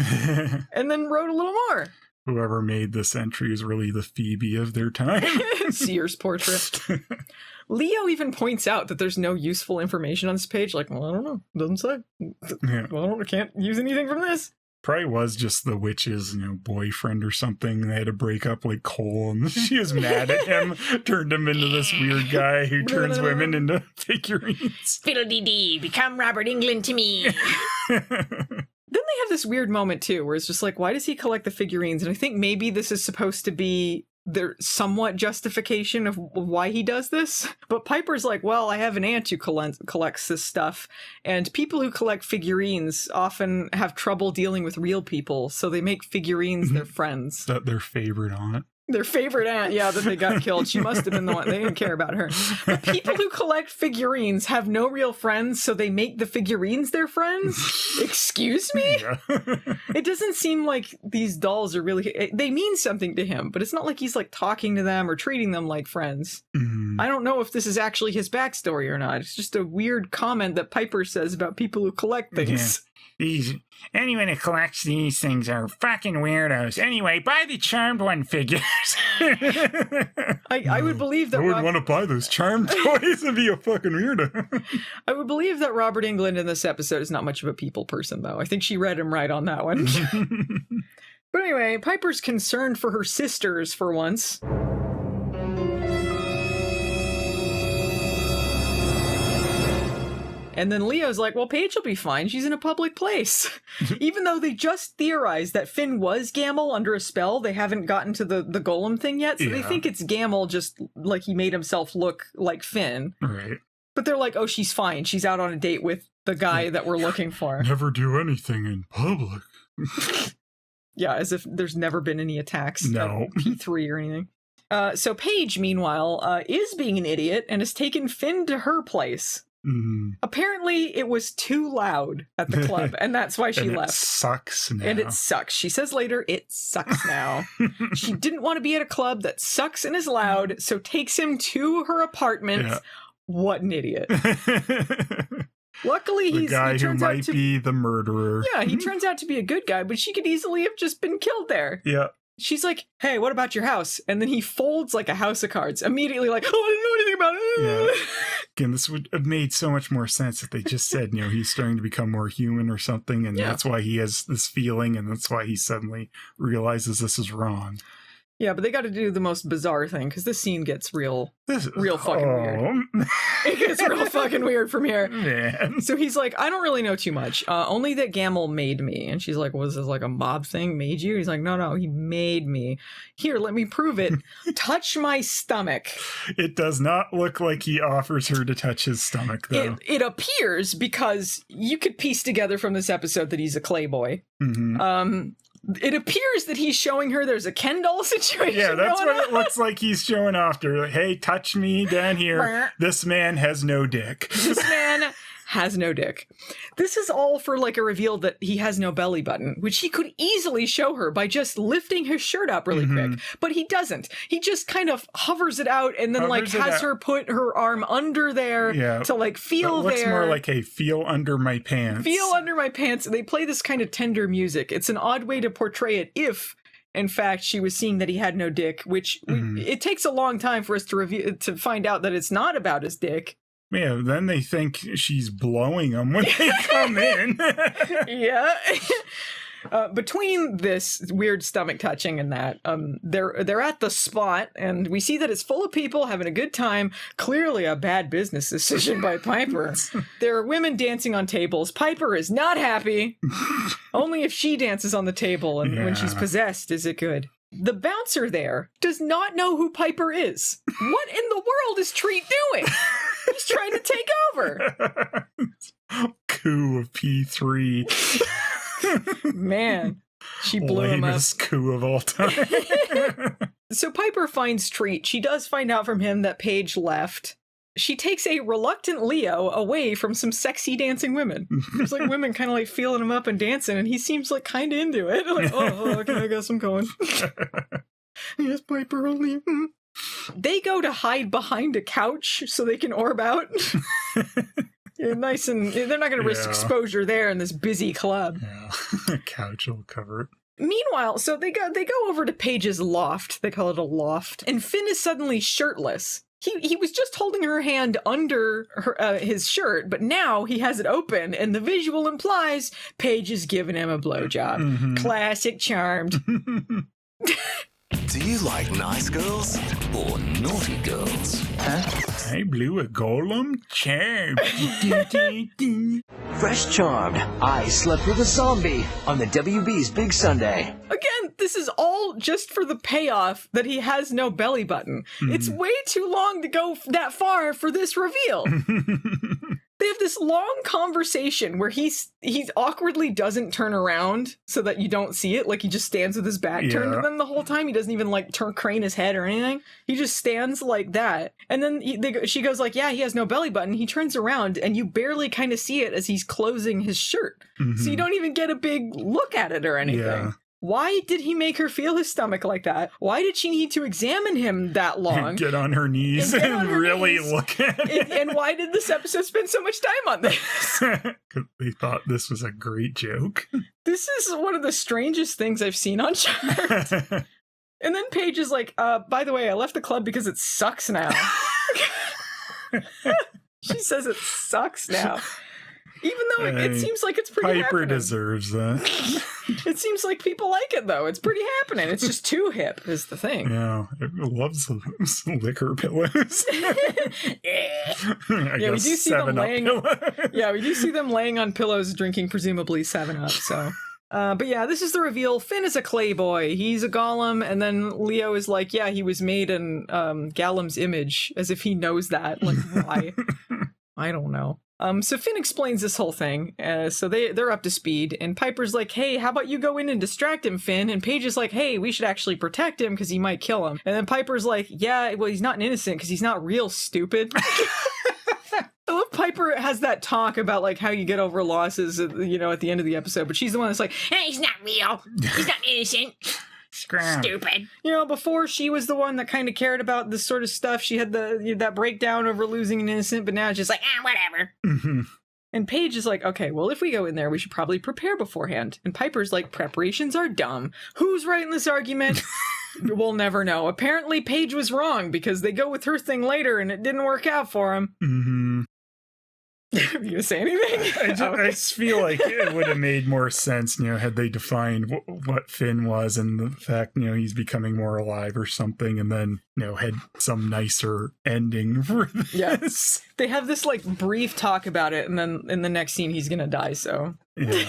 [SPEAKER 1] and then wrote a little more.
[SPEAKER 2] Whoever made this entry is really the Phoebe of their time.
[SPEAKER 1] Sears portrait. Leo even points out that there's no useful information on this page. Like, well, I don't know. Doesn't say.
[SPEAKER 2] Yeah.
[SPEAKER 1] Well, I can't use anything from this.
[SPEAKER 2] Probably was just the witch's, boyfriend or something. They had to break up like Coleman. She was mad at him, turned him into this weird guy who turns women into figurines.
[SPEAKER 4] Fiddle-dee-dee, become Robert Englund to me.
[SPEAKER 1] Then they have this weird moment too, where it's just like, why does he collect the figurines? And I think maybe this is supposed to be their somewhat justification of why he does this. But Piper's like, well, I have an aunt who collects this stuff, and people who collect figurines often have trouble dealing with real people, so they make figurines their friends.
[SPEAKER 2] Is that their favorite aunt?
[SPEAKER 1] Their favorite aunt, that they got killed. She must have been the one. They didn't care about her. But people who collect figurines have no real friends, so they make the figurines their friends? Excuse me? Yeah. It doesn't seem like these dolls are really... They mean something to him, but it's not like he's like talking to them or treating them like friends. Mm. I don't know if this is actually his backstory or not. It's just a weird comment that Piper says about people who collect things.
[SPEAKER 10] Yeah. Anyone who collects these things are fucking weirdos. Anyway, buy the Charmed One figures.
[SPEAKER 1] I would believe that...
[SPEAKER 2] I wouldn't want to buy those Charmed toys and be a fucking weirdo.
[SPEAKER 1] I would believe that Robert Englund in this episode is not much of a people person, though. I think she read him right on that one. But anyway, Piper's concerned for her sisters for once. And then Leo's like, well, Paige will be fine. She's in a public place. Even though they just theorized that Finn was Gamill under a spell, they haven't gotten to the Golem thing yet. So they think it's Gamill, just like he made himself look like Finn.
[SPEAKER 2] Right.
[SPEAKER 1] But they're like, oh, she's fine. She's out on a date with the guy that we're looking for.
[SPEAKER 2] Never do anything in public.
[SPEAKER 1] Yeah, as if there's never been any attacks.
[SPEAKER 2] No.
[SPEAKER 1] P3 or anything. So Paige, meanwhile, is being an idiot and has taken Finn to her place. Mm. Apparently it was too loud at the club, and that's why she left.
[SPEAKER 2] It sucks now.
[SPEAKER 1] And it sucks. She says later, it sucks now. She didn't want to be at a club that sucks and is loud, so takes him to her apartment. Yeah. What an idiot. Luckily,
[SPEAKER 2] he turns out to be the murderer.
[SPEAKER 1] Yeah, he turns out to be a good guy, but she could easily have just been killed there.
[SPEAKER 2] Yeah.
[SPEAKER 1] She's like, hey, what about your house? And then he folds like a house of cards, immediately like, oh, I didn't know anything about it.
[SPEAKER 2] Yeah. Again, this would have made so much more sense if they just said, he's starting to become more human or something, and that's why he has this feeling, and that's why he suddenly realizes this is wrong.
[SPEAKER 1] Yeah, but they got to do the most bizarre thing, because this scene gets real fucking weird. It gets real fucking weird from here.
[SPEAKER 2] Man.
[SPEAKER 1] So he's like, I don't really know too much. Only that Gamill made me. And she's like, was this like a mob thing? Made you? He's like, no, he made me. Here, let me prove it. Touch my stomach.
[SPEAKER 2] It does not look like he offers her to touch his stomach, though.
[SPEAKER 1] It appears, because you could piece together from this episode that he's a clay boy. Mm-hmm. It appears that he's showing her there's a Ken doll situation.
[SPEAKER 2] Yeah, that's what it looks like he's showing off to her. Hey, touch me down here. This man has no dick.
[SPEAKER 1] This man has no dick. This is all for like a reveal that he has no belly button, which he could easily show her by just lifting his shirt up really quick. But he doesn't. He just kind of hovers it out and then has her put her arm under there to like feel there. It looks
[SPEAKER 2] more like a feel under my pants.
[SPEAKER 1] Feel under my pants. They play this kind of tender music. It's an odd way to portray it if, in fact, she was seeing that he had no dick, which it takes a long time for us to find out that it's not about his dick.
[SPEAKER 2] Yeah, then they think she's blowing them when they come in.
[SPEAKER 1] Yeah. Between this weird stomach touching and that, they're at the spot, and we see that it's full of people having a good time. Clearly a bad business decision by Piper. There are women dancing on tables. Piper is not happy. Only if she dances on the table, and when she's possessed is it good. The bouncer there does not know who Piper is. What in the world is Treat doing? He's trying to take over.
[SPEAKER 2] Coup of P3.
[SPEAKER 1] Man, she blew him up.
[SPEAKER 2] Lamest coup of all time.
[SPEAKER 1] So Piper finds Treat. She does find out from him that Paige left. She takes a reluctant Leo away from some sexy dancing women. There's like women kind of like feeling him up and dancing, and he seems like kind of into it. Like, oh, okay, I guess I'm going. Yes, Piper only. They go to hide behind a couch so they can orb out. Nice, and they're not going to risk exposure there in this busy club.
[SPEAKER 2] Yeah, couch will cover it.
[SPEAKER 1] Meanwhile, so they go over to Paige's loft. They call it a loft, and Finn is suddenly shirtless. He was just holding her hand under his shirt, but now he has it open, and the visual implies Paige is giving him a blowjob. Mm-hmm. Classic Charmed.
[SPEAKER 12] Do you like nice girls or naughty girls?
[SPEAKER 10] Huh? I blew a Golem Charmed.
[SPEAKER 13] Fresh Charmed. I slept with a zombie on the WB's Big Sunday.
[SPEAKER 1] Again, this is all just for the payoff that he has no belly button. Mm. It's way too long to go that far for this reveal. They have this long conversation where he awkwardly doesn't turn around so that you don't see it. Like, he just stands with his back turned to them the whole time. He doesn't even, like, crane his head or anything. He just stands like that. And then she goes like, yeah, he has no belly button. He turns around and you barely kind of see it as he's closing his shirt. Mm-hmm. So you don't even get a big look at it or anything. Yeah. Why did he make her feel his stomach like that? Why did she need to examine him that long?
[SPEAKER 2] Get on her knees and really look at it.
[SPEAKER 1] And why did this episode spend so much time on this?
[SPEAKER 2] Because they thought this was a great joke.
[SPEAKER 1] This is one of the strangest things I've seen on Chart. And then Paige is like, by the way, I left the club because it sucks now. She says it sucks now. Even though it seems like it's pretty
[SPEAKER 2] Piper
[SPEAKER 1] happening.
[SPEAKER 2] Deserves that.
[SPEAKER 1] It seems like people like it, though. It's pretty happening. It's just too hip, is the thing.
[SPEAKER 2] Yeah, it loves liquor pillows.
[SPEAKER 1] We do see them laying. Yeah, we do see them laying on pillows, drinking presumably 7-Up. So, but yeah, this is the reveal. Finn is a clay boy. He's a golem, and then Leo is like, yeah, he was made in Gollum's image, as if he knows that. Like, why? I don't know. So Finn explains this whole thing, so they're up to speed, and Piper's like, hey, how about you go in and distract him, Finn? And Paige is like, hey, we should actually protect him because he might kill him. And then Piper's like, yeah, well, he's not an innocent because he's not real, stupid. I love Piper has that talk about, like, how you get over losses, you know, at the end of the episode, but she's the one that's like,
[SPEAKER 4] hey, he's not real. He's not innocent. Stupid.
[SPEAKER 1] You know, before she was the one that kind of cared about this sort of stuff. She had that breakdown over losing an innocent, but now it's just like,
[SPEAKER 4] whatever.
[SPEAKER 2] Mm-hmm.
[SPEAKER 1] And Paige is like, okay, well, if we go in there, we should probably prepare beforehand. And Piper's like, preparations are dumb. Who's right in this argument? We'll never know. Apparently, Paige was wrong because they go with her thing later and it didn't work out for him.
[SPEAKER 2] Mm-hmm.
[SPEAKER 1] Are you gonna say anything?
[SPEAKER 2] I just feel like it would have made more sense, you know, had they defined what Finn was and the fact, you know, he's becoming more alive or something, and then, you know, had some nicer ending for this.
[SPEAKER 1] Yes. They have this, like, brief talk about it, and then in the next scene, he's gonna die, so.
[SPEAKER 2] Yeah.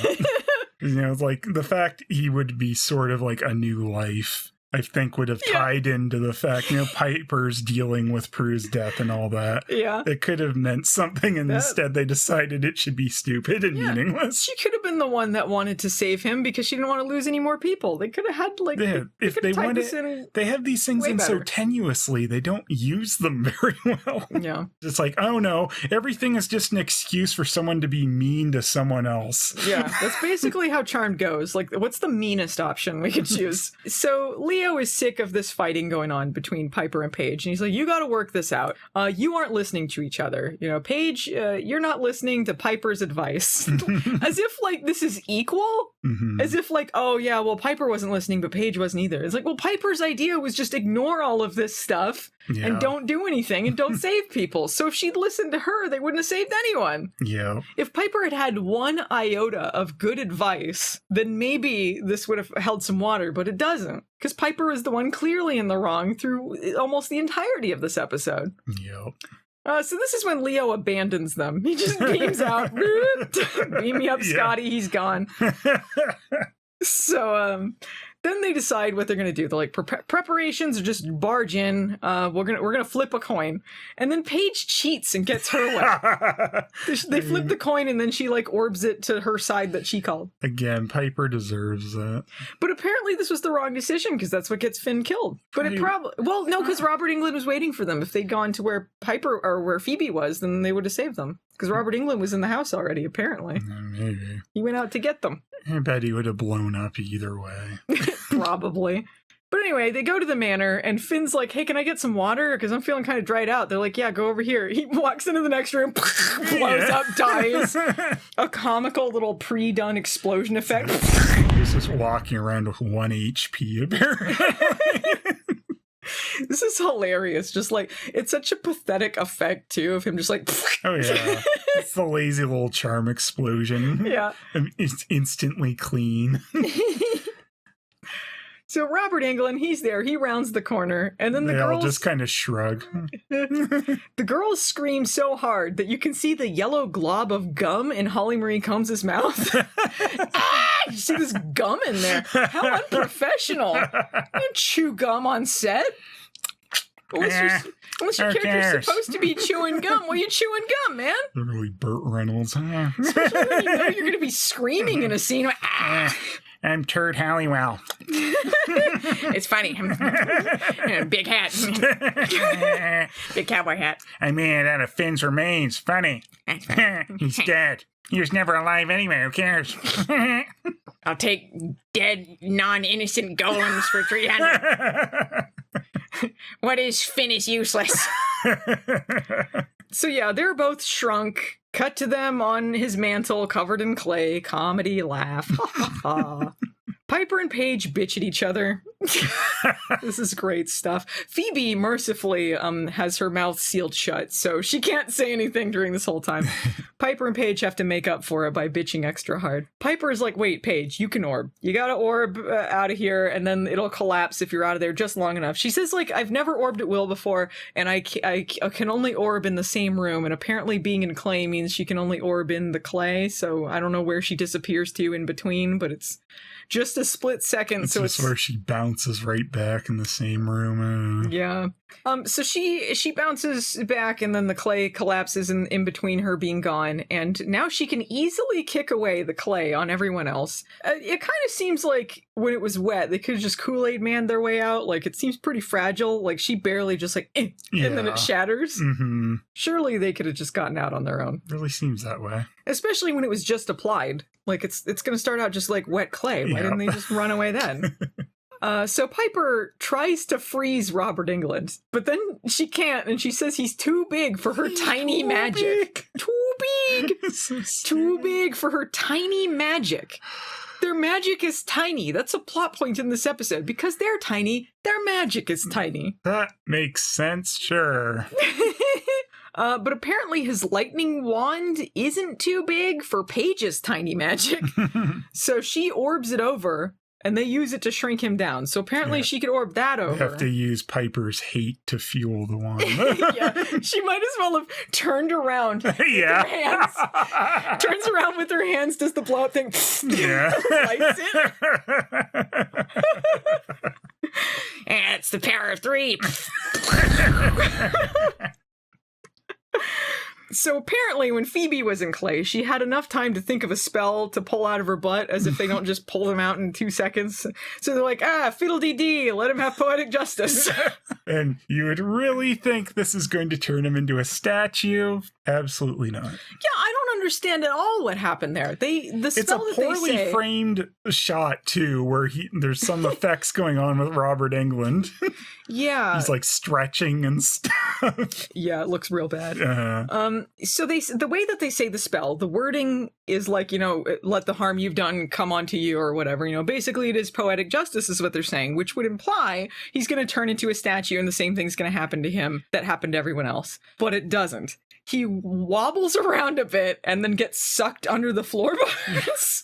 [SPEAKER 2] You know, like, the fact he would be sort of like a new life, I think would have tied into the fact, you know, Piper's dealing with Prue's death and all that.
[SPEAKER 1] Yeah.
[SPEAKER 2] It could have meant something, and instead they decided it should be stupid and meaningless.
[SPEAKER 1] She could have been the one that wanted to save him because she didn't want to lose any more people. They could have had, like,
[SPEAKER 2] if they wanted, they have these things in so tenuously, they don't use them very well.
[SPEAKER 1] Yeah.
[SPEAKER 2] It's like, oh no, everything is just an excuse for someone to be mean to someone else.
[SPEAKER 1] Yeah, that's basically how Charmed goes. Like, what's the meanest option we could choose? So Leo is sick of this fighting going on between Piper and Paige, and he's like, you got to work this out. You aren't listening to each other. You know, Paige, you're not listening to Piper's advice. As if, like, this is equal. Mm-hmm. As if, like, oh yeah, well, Piper wasn't listening, but Paige wasn't either. It's like, well, Piper's idea was just ignore all of this stuff and don't do anything and don't save people. So if she'd listened to her, they wouldn't have saved anyone.
[SPEAKER 2] Yeah.
[SPEAKER 1] If Piper had had one iota of good advice, then maybe this would have held some water, but it doesn't. Because Piper is the one clearly in the wrong through almost the entirety of this episode.
[SPEAKER 2] Yep.
[SPEAKER 1] So this is when Leo abandons them. He just beams out. Beam me up, Scotty. He's gone. So then they decide what they're going to do. They're like, preparations or just barge in. We're gonna flip a coin. And then Paige cheats and gets her way. They flip the coin and then she, like, orbs it to her side that she called.
[SPEAKER 2] Again, Piper deserves that.
[SPEAKER 1] But apparently this was the wrong decision because that's what gets Finn killed. But it probably... Well, no, because Robert Englund was waiting for them. If they'd gone to where Piper or where Phoebe was, then they would have saved them. Because Robert Englund was in the house already, apparently.
[SPEAKER 2] Maybe.
[SPEAKER 1] He went out to get them.
[SPEAKER 2] I bet he would have blown up either way.
[SPEAKER 1] Probably. But anyway, they go to the manor, and Finn's like, hey, can I get some water? Because I'm feeling kind of dried out. They're like, yeah, go over here. He walks into the next room, blows up, dies. A comical little pre-done explosion effect.
[SPEAKER 2] He's just walking around with 1 HP, apparently.
[SPEAKER 1] This is hilarious. Just like, it's such a pathetic effect, too, of him just like...
[SPEAKER 2] Oh, yeah. It's the lazy little charm explosion.
[SPEAKER 1] Yeah.
[SPEAKER 2] It's instantly clean.
[SPEAKER 1] So Robert Englund, he's there. He rounds the corner, and then the girls
[SPEAKER 2] all just kind of shrug.
[SPEAKER 1] The girls scream so hard that you can see the yellow glob of gum in Holly Marie Combs' mouth. You see this gum in there. How unprofessional! You don't chew gum on set. Unless your character's supposed to be chewing gum, well, you chewing gum, man.
[SPEAKER 2] Literally Burt Reynolds, huh?
[SPEAKER 1] Especially when you know you're going to be screaming in a scene.
[SPEAKER 10] I'm Turd Halliwell.
[SPEAKER 1] It's funny. Big hat. Big cowboy hat.
[SPEAKER 10] I made it out of Finn's remains. Funny. He's dead. He was never alive anyway. Who cares?
[SPEAKER 4] I'll take dead, non-innocent golems for 300. What is Finn is useless.
[SPEAKER 1] So yeah, they're both shrunk. Cut to them on his mantle, covered in clay. Comedy, laugh. Ha ha ha. Piper and Paige bitch at each other. This is great stuff. Phoebe, mercifully, has her mouth sealed shut, so she can't say anything during this whole time. Piper and Paige have to make up for it by bitching extra hard. Piper is like, wait, Paige, you can orb. You gotta orb out of here, and then it'll collapse if you're out of there just long enough. She says, like, I've never orbed at will before, and I can only orb in the same room, and apparently being in clay means she can only orb in the clay, so I don't know where she disappears to in between, but it's just a split second.
[SPEAKER 2] It's just where she bounces right back in the same room.
[SPEAKER 1] Yeah. So she bounces back, and then the clay collapses in between her being gone, and now she can easily kick away the clay on everyone else. It kind of seems like when it was wet, they could have just Kool-Aid manned their way out. Like, it seems pretty fragile. Like, she barely just like, and then it shatters.
[SPEAKER 2] Mm-hmm.
[SPEAKER 1] Surely they could have just gotten out on their own.
[SPEAKER 2] Really seems that way.
[SPEAKER 1] Especially when it was just applied. Like, it's going to start out just like wet clay. Why didn't they just run away then? So Piper tries to freeze Robert Englund, but then she can't, and she says he's too big for her tiny magic. Too big! Too big for her tiny magic. Their magic is tiny. That's a plot point in this episode. Because they're tiny, their magic is tiny.
[SPEAKER 2] That makes sense, sure.
[SPEAKER 1] But apparently his lightning wand isn't too big for Paige's tiny magic. So she orbs it over, and they use it to shrink him down. So apparently she could orb that over.
[SPEAKER 2] They have to use Piper's hate to fuel the wand.
[SPEAKER 1] Yeah, she might as well have turned around with her hands. Turns around with her hands, does the blow-up thing.
[SPEAKER 10] Yeah.
[SPEAKER 1] Lights it.
[SPEAKER 4] And it's the power of 3.
[SPEAKER 1] So apparently when Phoebe was in clay, she had enough time to think of a spell to pull out of her butt, as if they don't just pull them out in 2 seconds. So they're like, fiddle-dee-dee, let him have poetic justice.
[SPEAKER 2] And you would really think this is going to turn him into a statue? Absolutely not.
[SPEAKER 1] Yeah, I don't understand at all what happened there.
[SPEAKER 2] It's a poorly framed shot, too, where there's some effects going on with Robert Englund.
[SPEAKER 1] Yeah.
[SPEAKER 2] He's like stretching and stuff.
[SPEAKER 1] Yeah, it looks real bad. So the way that they say the spell, the wording is like, let the harm you've done come onto you or whatever. Basically it is poetic justice is what they're saying, which would imply he's going to turn into a statue and the same thing's going to happen to him that happened to everyone else. But it doesn't. He wobbles around a bit and then gets sucked under the floorboards.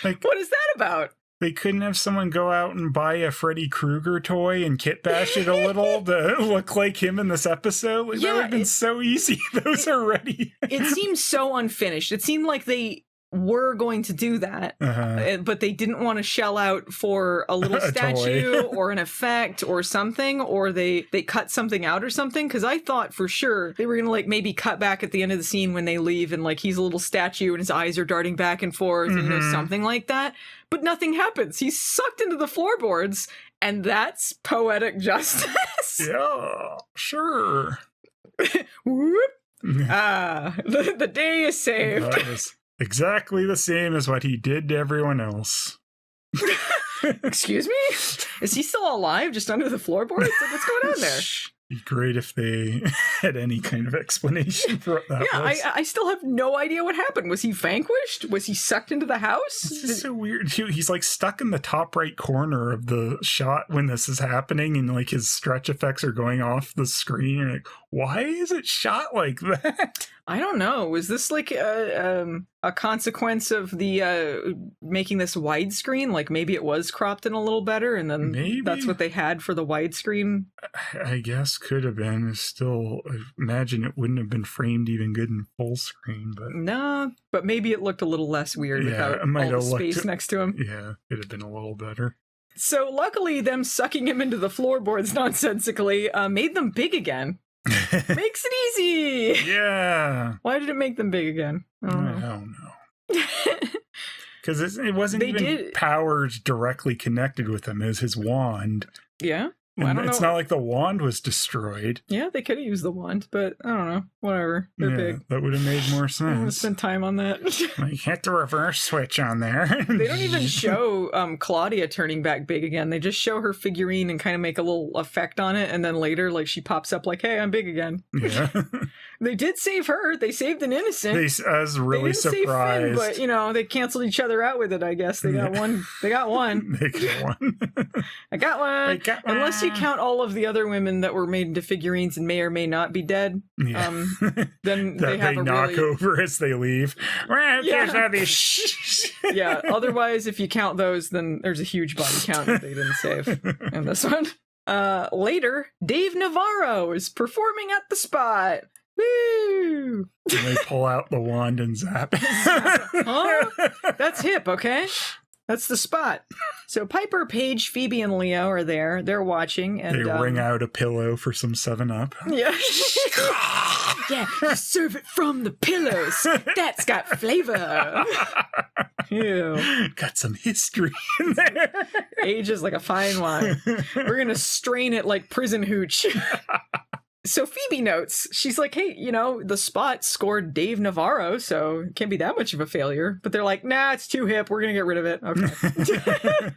[SPEAKER 1] What is that about?
[SPEAKER 2] They couldn't have someone go out and buy a Freddy Krueger toy and kit bash it a little to look like him in this episode? That would have been so easy. Those are ready.
[SPEAKER 1] It seems so unfinished. It seemed like they were going to do that, but they didn't want to shell out for a little statue or an effect or something, or they cut something out or something, because I thought for sure they were going to maybe cut back at the end of the scene when they leave and he's a little statue and his eyes are darting back and forth, and something like that. But nothing happens. He's sucked into the floorboards, and that's poetic justice.
[SPEAKER 2] Yeah, sure.
[SPEAKER 1] Whoop. The day is saved.
[SPEAKER 2] That was exactly the same as what he did to everyone else.
[SPEAKER 1] Excuse me? Is he still alive just under the floorboards? What's going on there?
[SPEAKER 2] Be great if they had any kind of explanation for what that was.
[SPEAKER 1] I still have no idea what happened. Was he vanquished? Was he sucked into the house?
[SPEAKER 2] This is so weird. He's stuck in the top right corner of the shot when this is happening, and his stretch effects are going off the screen. You're like, why is it shot like that?
[SPEAKER 1] I don't know. Was this a consequence of the making this widescreen? Maybe it was cropped in a little better, and then that's what they had for the widescreen?
[SPEAKER 2] I guess could have been. Still, I imagine it wouldn't have been framed even good in full screen. But
[SPEAKER 1] no, but maybe it looked a little less weird without all the space next to him.
[SPEAKER 2] Yeah, it would have been a little better.
[SPEAKER 1] So luckily, them sucking him into the floorboards nonsensically made them big again. Makes it easy.
[SPEAKER 2] Yeah.
[SPEAKER 1] Why did it make them big again?
[SPEAKER 2] I don't know. Because it wasn't powers directly connected with him. It was his wand.
[SPEAKER 1] Yeah.
[SPEAKER 2] Well, I don't know. It's not like the wand was destroyed.
[SPEAKER 1] Yeah, they could have used the wand, but I don't know. Whatever. They're big.
[SPEAKER 2] That would have made more sense.
[SPEAKER 1] I'm going to spend time on that.
[SPEAKER 2] Like, hit the reverse switch on there.
[SPEAKER 1] They don't even show Claudia turning back big again. They just show her figurine and kind of make a little effect on it. And then later, like, she pops up like, hey, I'm big again.
[SPEAKER 2] Yeah.
[SPEAKER 1] They did save her. They saved an innocent.
[SPEAKER 2] I was really surprised.
[SPEAKER 1] Save Finn, but, they canceled each other out with it, I guess. They got one. They got one.
[SPEAKER 2] They got one.
[SPEAKER 1] I got one. Unless you count all of the other women that were made into figurines and may or may not be dead.
[SPEAKER 2] Yeah.
[SPEAKER 1] Then
[SPEAKER 2] that they knock over as they leave.
[SPEAKER 1] Yeah. Otherwise, if you count those, then there's a huge body count that they didn't save in this one. Later, Dave Navarro is performing at the spot. Woo!
[SPEAKER 2] And they pull out the wand and zap.
[SPEAKER 1] Huh? That's hip, okay? That's the spot. So Piper, Paige, Phoebe, and Leo are there. They're watching. And
[SPEAKER 2] they wring out a pillow for some 7-Up.
[SPEAKER 1] Yeah. Yeah, you serve it from the pillows. That's got flavor. Ew.
[SPEAKER 2] Got some history in there.
[SPEAKER 1] Ages like a fine wine. We're going to strain it like prison hooch. So Phoebe notes, she's like, hey, the spot scored Dave Navarro, so it can't be that much of a failure. But they're like, nah, it's too hip. We're going to get rid of it. Okay.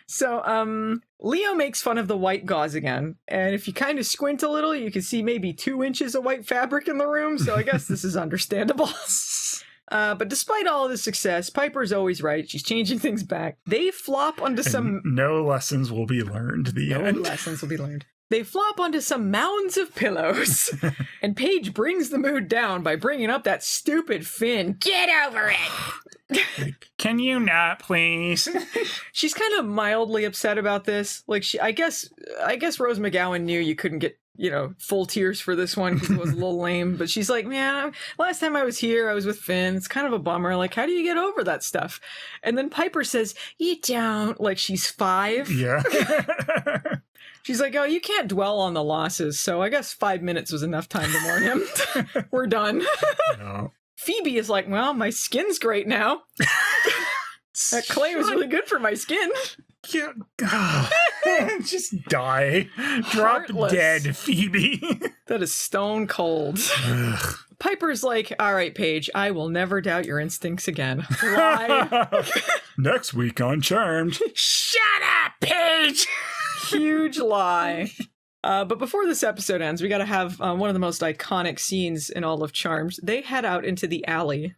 [SPEAKER 1] So Leo makes fun of the white gauze again. And if you kind of squint a little, you can see maybe 2 inches of white fabric in the room. So I guess this is understandable. But despite all of the success, Piper's always right. She's changing things back. They flop onto some...
[SPEAKER 2] No lessons will be learned.
[SPEAKER 1] No lessons will be learned. They flop onto some mounds of pillows, and Paige brings the mood down by bringing up that stupid Finn.
[SPEAKER 4] Get over it!
[SPEAKER 10] Can you not, please?
[SPEAKER 1] She's kind of mildly upset about this. Like, I guess Rose McGowan knew you couldn't get, full tears for this one because it was a little lame. But she's like, man, last time I was here, I was with Finn. It's kind of a bummer. Like, how do you get over that stuff? And then Piper says, you don't. Like, she's 5.
[SPEAKER 2] Yeah.
[SPEAKER 1] She's like, oh, you can't dwell on the losses, so I guess 5 minutes was enough time to mourn him. We're done.
[SPEAKER 2] No.
[SPEAKER 1] Phoebe is like, well, my skin's great now. That clay was really good for my skin.
[SPEAKER 2] Just die. Drop dead, Phoebe.
[SPEAKER 1] That is stone cold. Piper's like, all right, Paige, I will never doubt your instincts again. Lie.
[SPEAKER 2] Next week on Charmed.
[SPEAKER 4] Shut up, Paige!
[SPEAKER 1] Huge lie. But before this episode ends, we got to have one of the most iconic scenes in all of Charmed. They head out into the alley.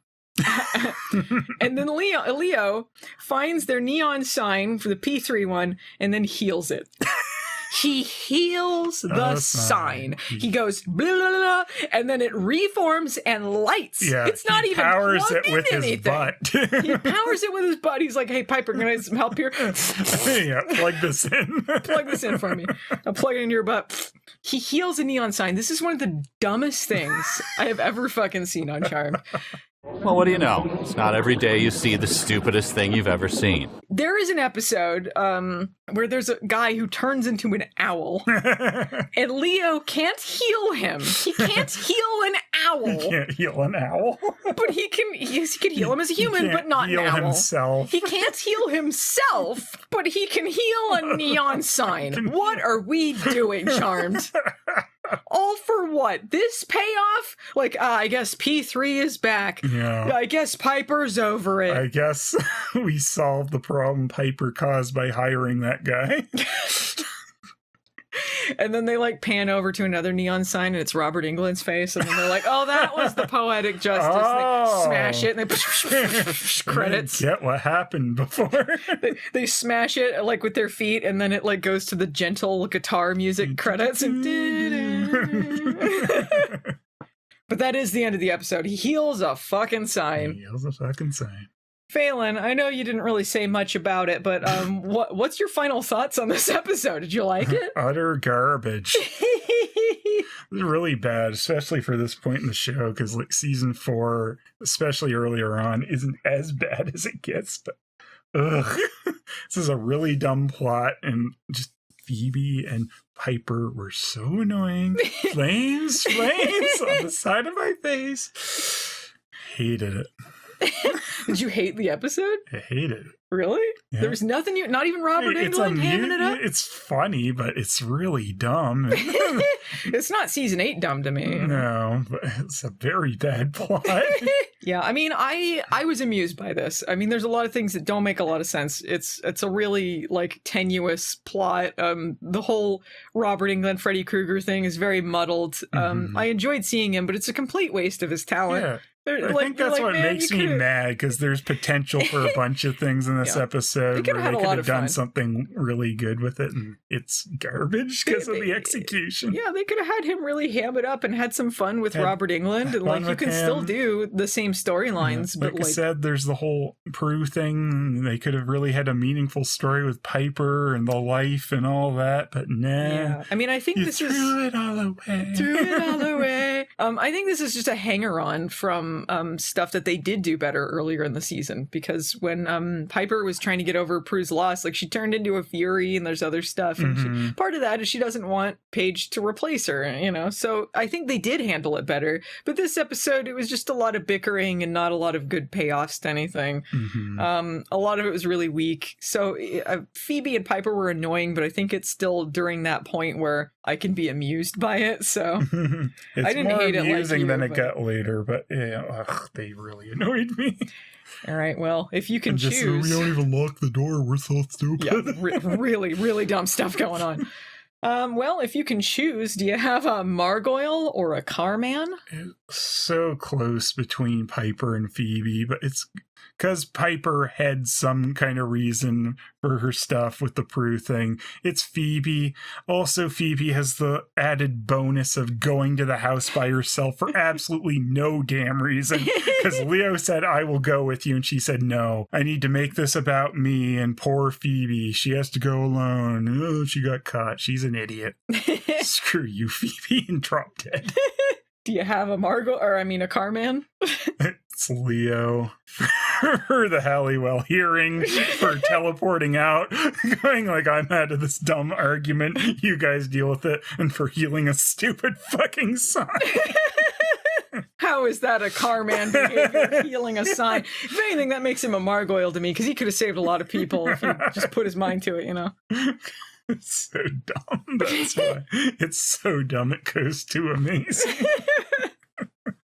[SPEAKER 1] And then Leo finds their neon sign for the P3 one and then heals it. He heals the sign. He goes blah, blah, blah, and then it reforms and lights.
[SPEAKER 2] Yeah,
[SPEAKER 1] it's not even
[SPEAKER 2] powers
[SPEAKER 1] plugged
[SPEAKER 2] it with
[SPEAKER 1] in
[SPEAKER 2] his
[SPEAKER 1] anything.
[SPEAKER 2] butt.
[SPEAKER 1] He powers it with his butt. He's like, hey, Piper, can I get some help here?
[SPEAKER 2] Yeah, plug this in.
[SPEAKER 1] Plug this in for me. I'll plug it into your butt. He heals a neon sign. This is one of the dumbest things I have ever fucking seen on Charmed.
[SPEAKER 14] Well, what do you know? It's not every day you see the stupidest thing you've ever seen.
[SPEAKER 1] There is an episode where there's a guy who turns into an owl, and Leo can't heal him. He can't heal an owl.
[SPEAKER 2] He can't heal an owl.
[SPEAKER 1] But he can heal him as a human, but not an owl.
[SPEAKER 2] Himself.
[SPEAKER 1] He can't heal himself, but he can heal a neon sign. What are we doing, Charmed? All for what? This payoff? Like, I guess P3 is back.
[SPEAKER 2] Yeah.
[SPEAKER 1] I guess Piper's over it.
[SPEAKER 2] I guess we solved the problem Piper caused by hiring that guy.
[SPEAKER 1] And then they pan over to another neon sign and it's Robert Englund's face. And then they're like, oh, that was the poetic justice.
[SPEAKER 2] Oh.
[SPEAKER 1] They smash it and they credits.
[SPEAKER 2] Get what happened before.
[SPEAKER 1] They smash it with their feet and then it goes to the gentle guitar music credits. And but that is the end of the episode. He heals a fucking sign.
[SPEAKER 2] He heals a fucking sign.
[SPEAKER 1] Phelan, I know you didn't really say much about it, but what's your final thoughts on this episode? Did you like it?
[SPEAKER 2] Utter garbage. It's really bad, especially for this point in the show, because season 4, especially earlier on, isn't as bad as it gets. But Ugh. This is a really dumb plot, and just Phoebe and Piper were so annoying. Flames on the side of my face. Hated it.
[SPEAKER 1] Did you hate the episode?
[SPEAKER 2] I hated it.
[SPEAKER 1] Really? Yeah. There was nothing, not even Robert Englund hamming it up?
[SPEAKER 2] It's funny, but it's really dumb.
[SPEAKER 1] It's not season 8 dumb to me.
[SPEAKER 2] No, but it's a very bad plot.
[SPEAKER 1] Yeah, I mean, I was amused by this. I mean, there's a lot of things that don't make a lot of sense. It's a really, like, tenuous plot. The whole Robert Englund, Freddy Krueger thing is very muddled. I enjoyed seeing him, but it's a complete waste of his talent.
[SPEAKER 2] Yeah. I think that's what makes me mad, because there's potential for a bunch of things in this episode where they could have done something really good with it, and it's garbage because of the execution.
[SPEAKER 1] Yeah, they could have had him really ham it up and had some fun with Robert Englund, and like you can still do the same storylines.
[SPEAKER 2] Yeah, like I said, there's the whole Prue thing. They could have really had a meaningful story with Piper and the life and all that, but nah.
[SPEAKER 1] Yeah. I mean, I think this is
[SPEAKER 2] threw it all away.
[SPEAKER 1] I think this is just a hanger-on from stuff that they did do better earlier in the season, because when Piper was trying to get over Prue's loss, like, she turned into a fury, and there's other stuff, and part of that is she doesn't want Paige to replace her, you know, so I think they did handle it better. But this episode, it was just a lot of bickering and not a lot of good payoffs to anything. A lot of it was really weak, so Phoebe and Piper were annoying, but I think it's still during that point where I can be amused by it, so I didn't hate it like you.
[SPEAKER 2] It's more amusing than it got later, but yeah, they really annoyed me.
[SPEAKER 1] All right, well, if you can choose...
[SPEAKER 2] We don't even lock the door, we're so stupid.
[SPEAKER 1] Yeah, really, really dumb stuff going on. Well, if you can choose, do you have a Margoyle or a Carman?
[SPEAKER 2] It's so close between Piper and Phoebe, but it's because Piper had some kind of reason for her stuff with the Prue thing. It's Phoebe. Also, Phoebe has the added bonus of going to the house by herself for absolutely no damn reason. Because Leo said, I will go with you. And she said, no, I need to make this about me and poor Phoebe. She has to go alone. Oh, she got caught. She's an idiot. Screw you, Phoebe, and drop dead.
[SPEAKER 1] Do you have a a Carman?
[SPEAKER 2] It's Leo for the Halliwell hearing, for teleporting out, going like, I'm out of this dumb argument, you guys deal with it, and for healing a stupid fucking sign.
[SPEAKER 1] How is that a Carman behavior, healing a sign? If anything, that makes him a Margoyle to me, because he could have saved a lot of people if he just put his mind to it, you know?
[SPEAKER 2] It's so dumb. That's why. It's so dumb it goes too amazing.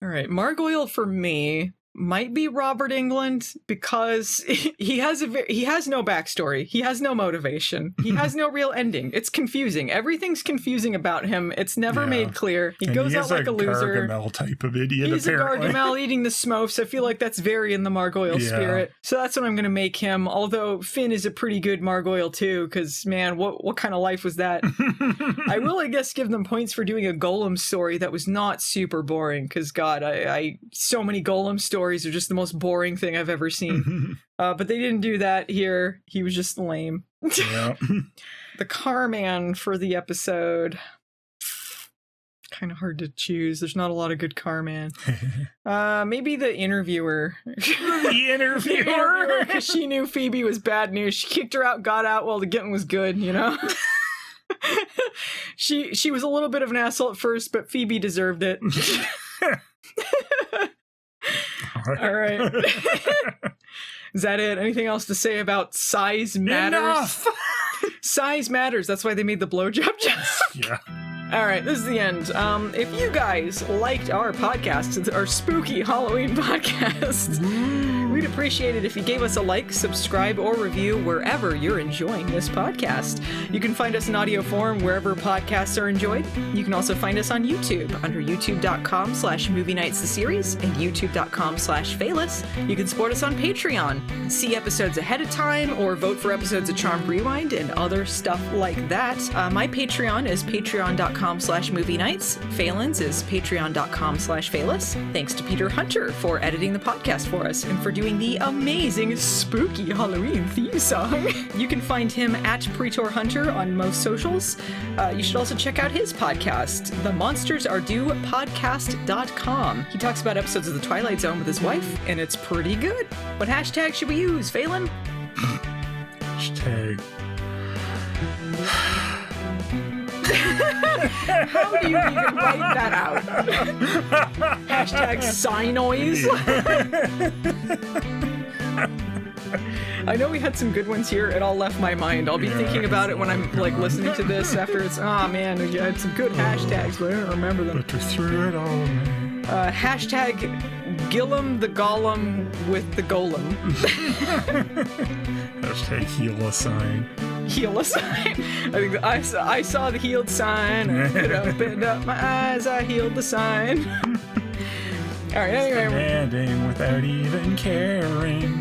[SPEAKER 1] All right, Margoyle for me might be Robert Englund, because he has no backstory. He has no motivation. He has no real ending. It's confusing. Everything's confusing about him. It's never made clear. He goes out like a loser.
[SPEAKER 2] Gargamel type of idiot,
[SPEAKER 1] He's apparently. A Gargamel eating the Smurfs. I feel like that's very in the Margoyle spirit. So that's what I'm going to make him. Although Finn is a pretty good Margoyle too, because man, what kind of life was that? I will, I guess, give them points for doing a Golem story that was not super boring, because God, I so many Golem stories are just the most boring thing I've ever seen. But they didn't do that here. He was just lame.
[SPEAKER 2] Yeah.
[SPEAKER 1] The Carman for the episode. Kind of hard to choose. There's not a lot of good Carman. Maybe the interviewer.
[SPEAKER 10] The interviewer?
[SPEAKER 1] Because she knew Phoebe was bad news. She kicked her out, got out while the getting was good, you know? She was a little bit of an asshole at first, but Phoebe deserved it. All right. Is that it? Anything else to say about size matters?
[SPEAKER 2] Enough!
[SPEAKER 1] Size matters. That's why they made the blowjob joke.
[SPEAKER 2] Yeah.
[SPEAKER 1] All right, this is the end. If you guys liked our podcast, our spooky Halloween podcast, we'd appreciate it if you gave us a like, subscribe, or review wherever you're enjoying this podcast. You can find us in audio form wherever podcasts are enjoyed. You can also find us on YouTube under youtube.com/Movie Nights the Series and youtube.com/Phelan. You can support us on Patreon, see episodes ahead of time, or vote for episodes of Charmed Rewind and other stuff like that. My Patreon is patreon.com/Movie Nights. Phelan's is patreon.com/Phelan. Thanks to Peter Hunter for editing the podcast for us and for doing the amazing spooky Halloween theme song. You can find him at Pretor Hunter on most socials. You should also check out his podcast, The Monsters Are Due Podcast.com. He talks about episodes of The Twilight Zone with his wife, and it's pretty good. What hashtag should we use, Phelan?
[SPEAKER 2] Hashtag.
[SPEAKER 1] How do you even write that out? Hashtag Sinoise. I know we had some good ones here. It all left my mind. I'll be thinking about it when I'm like listening to this after it's, oh man, we had some good hashtags, but I don't remember them.
[SPEAKER 2] But you're through it all, man.
[SPEAKER 1] Hashtag Gillum the Gollum with the Golem.
[SPEAKER 2] Hashtag heal a sign.
[SPEAKER 1] Heal a sign. I think I saw the healed sign. I opened up my eyes. I healed the sign. All right. Anyway,
[SPEAKER 2] standing without even caring.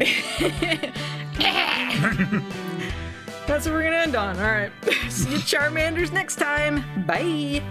[SPEAKER 1] That's what we're gonna end on. All right. See you Charmanders next time. Bye.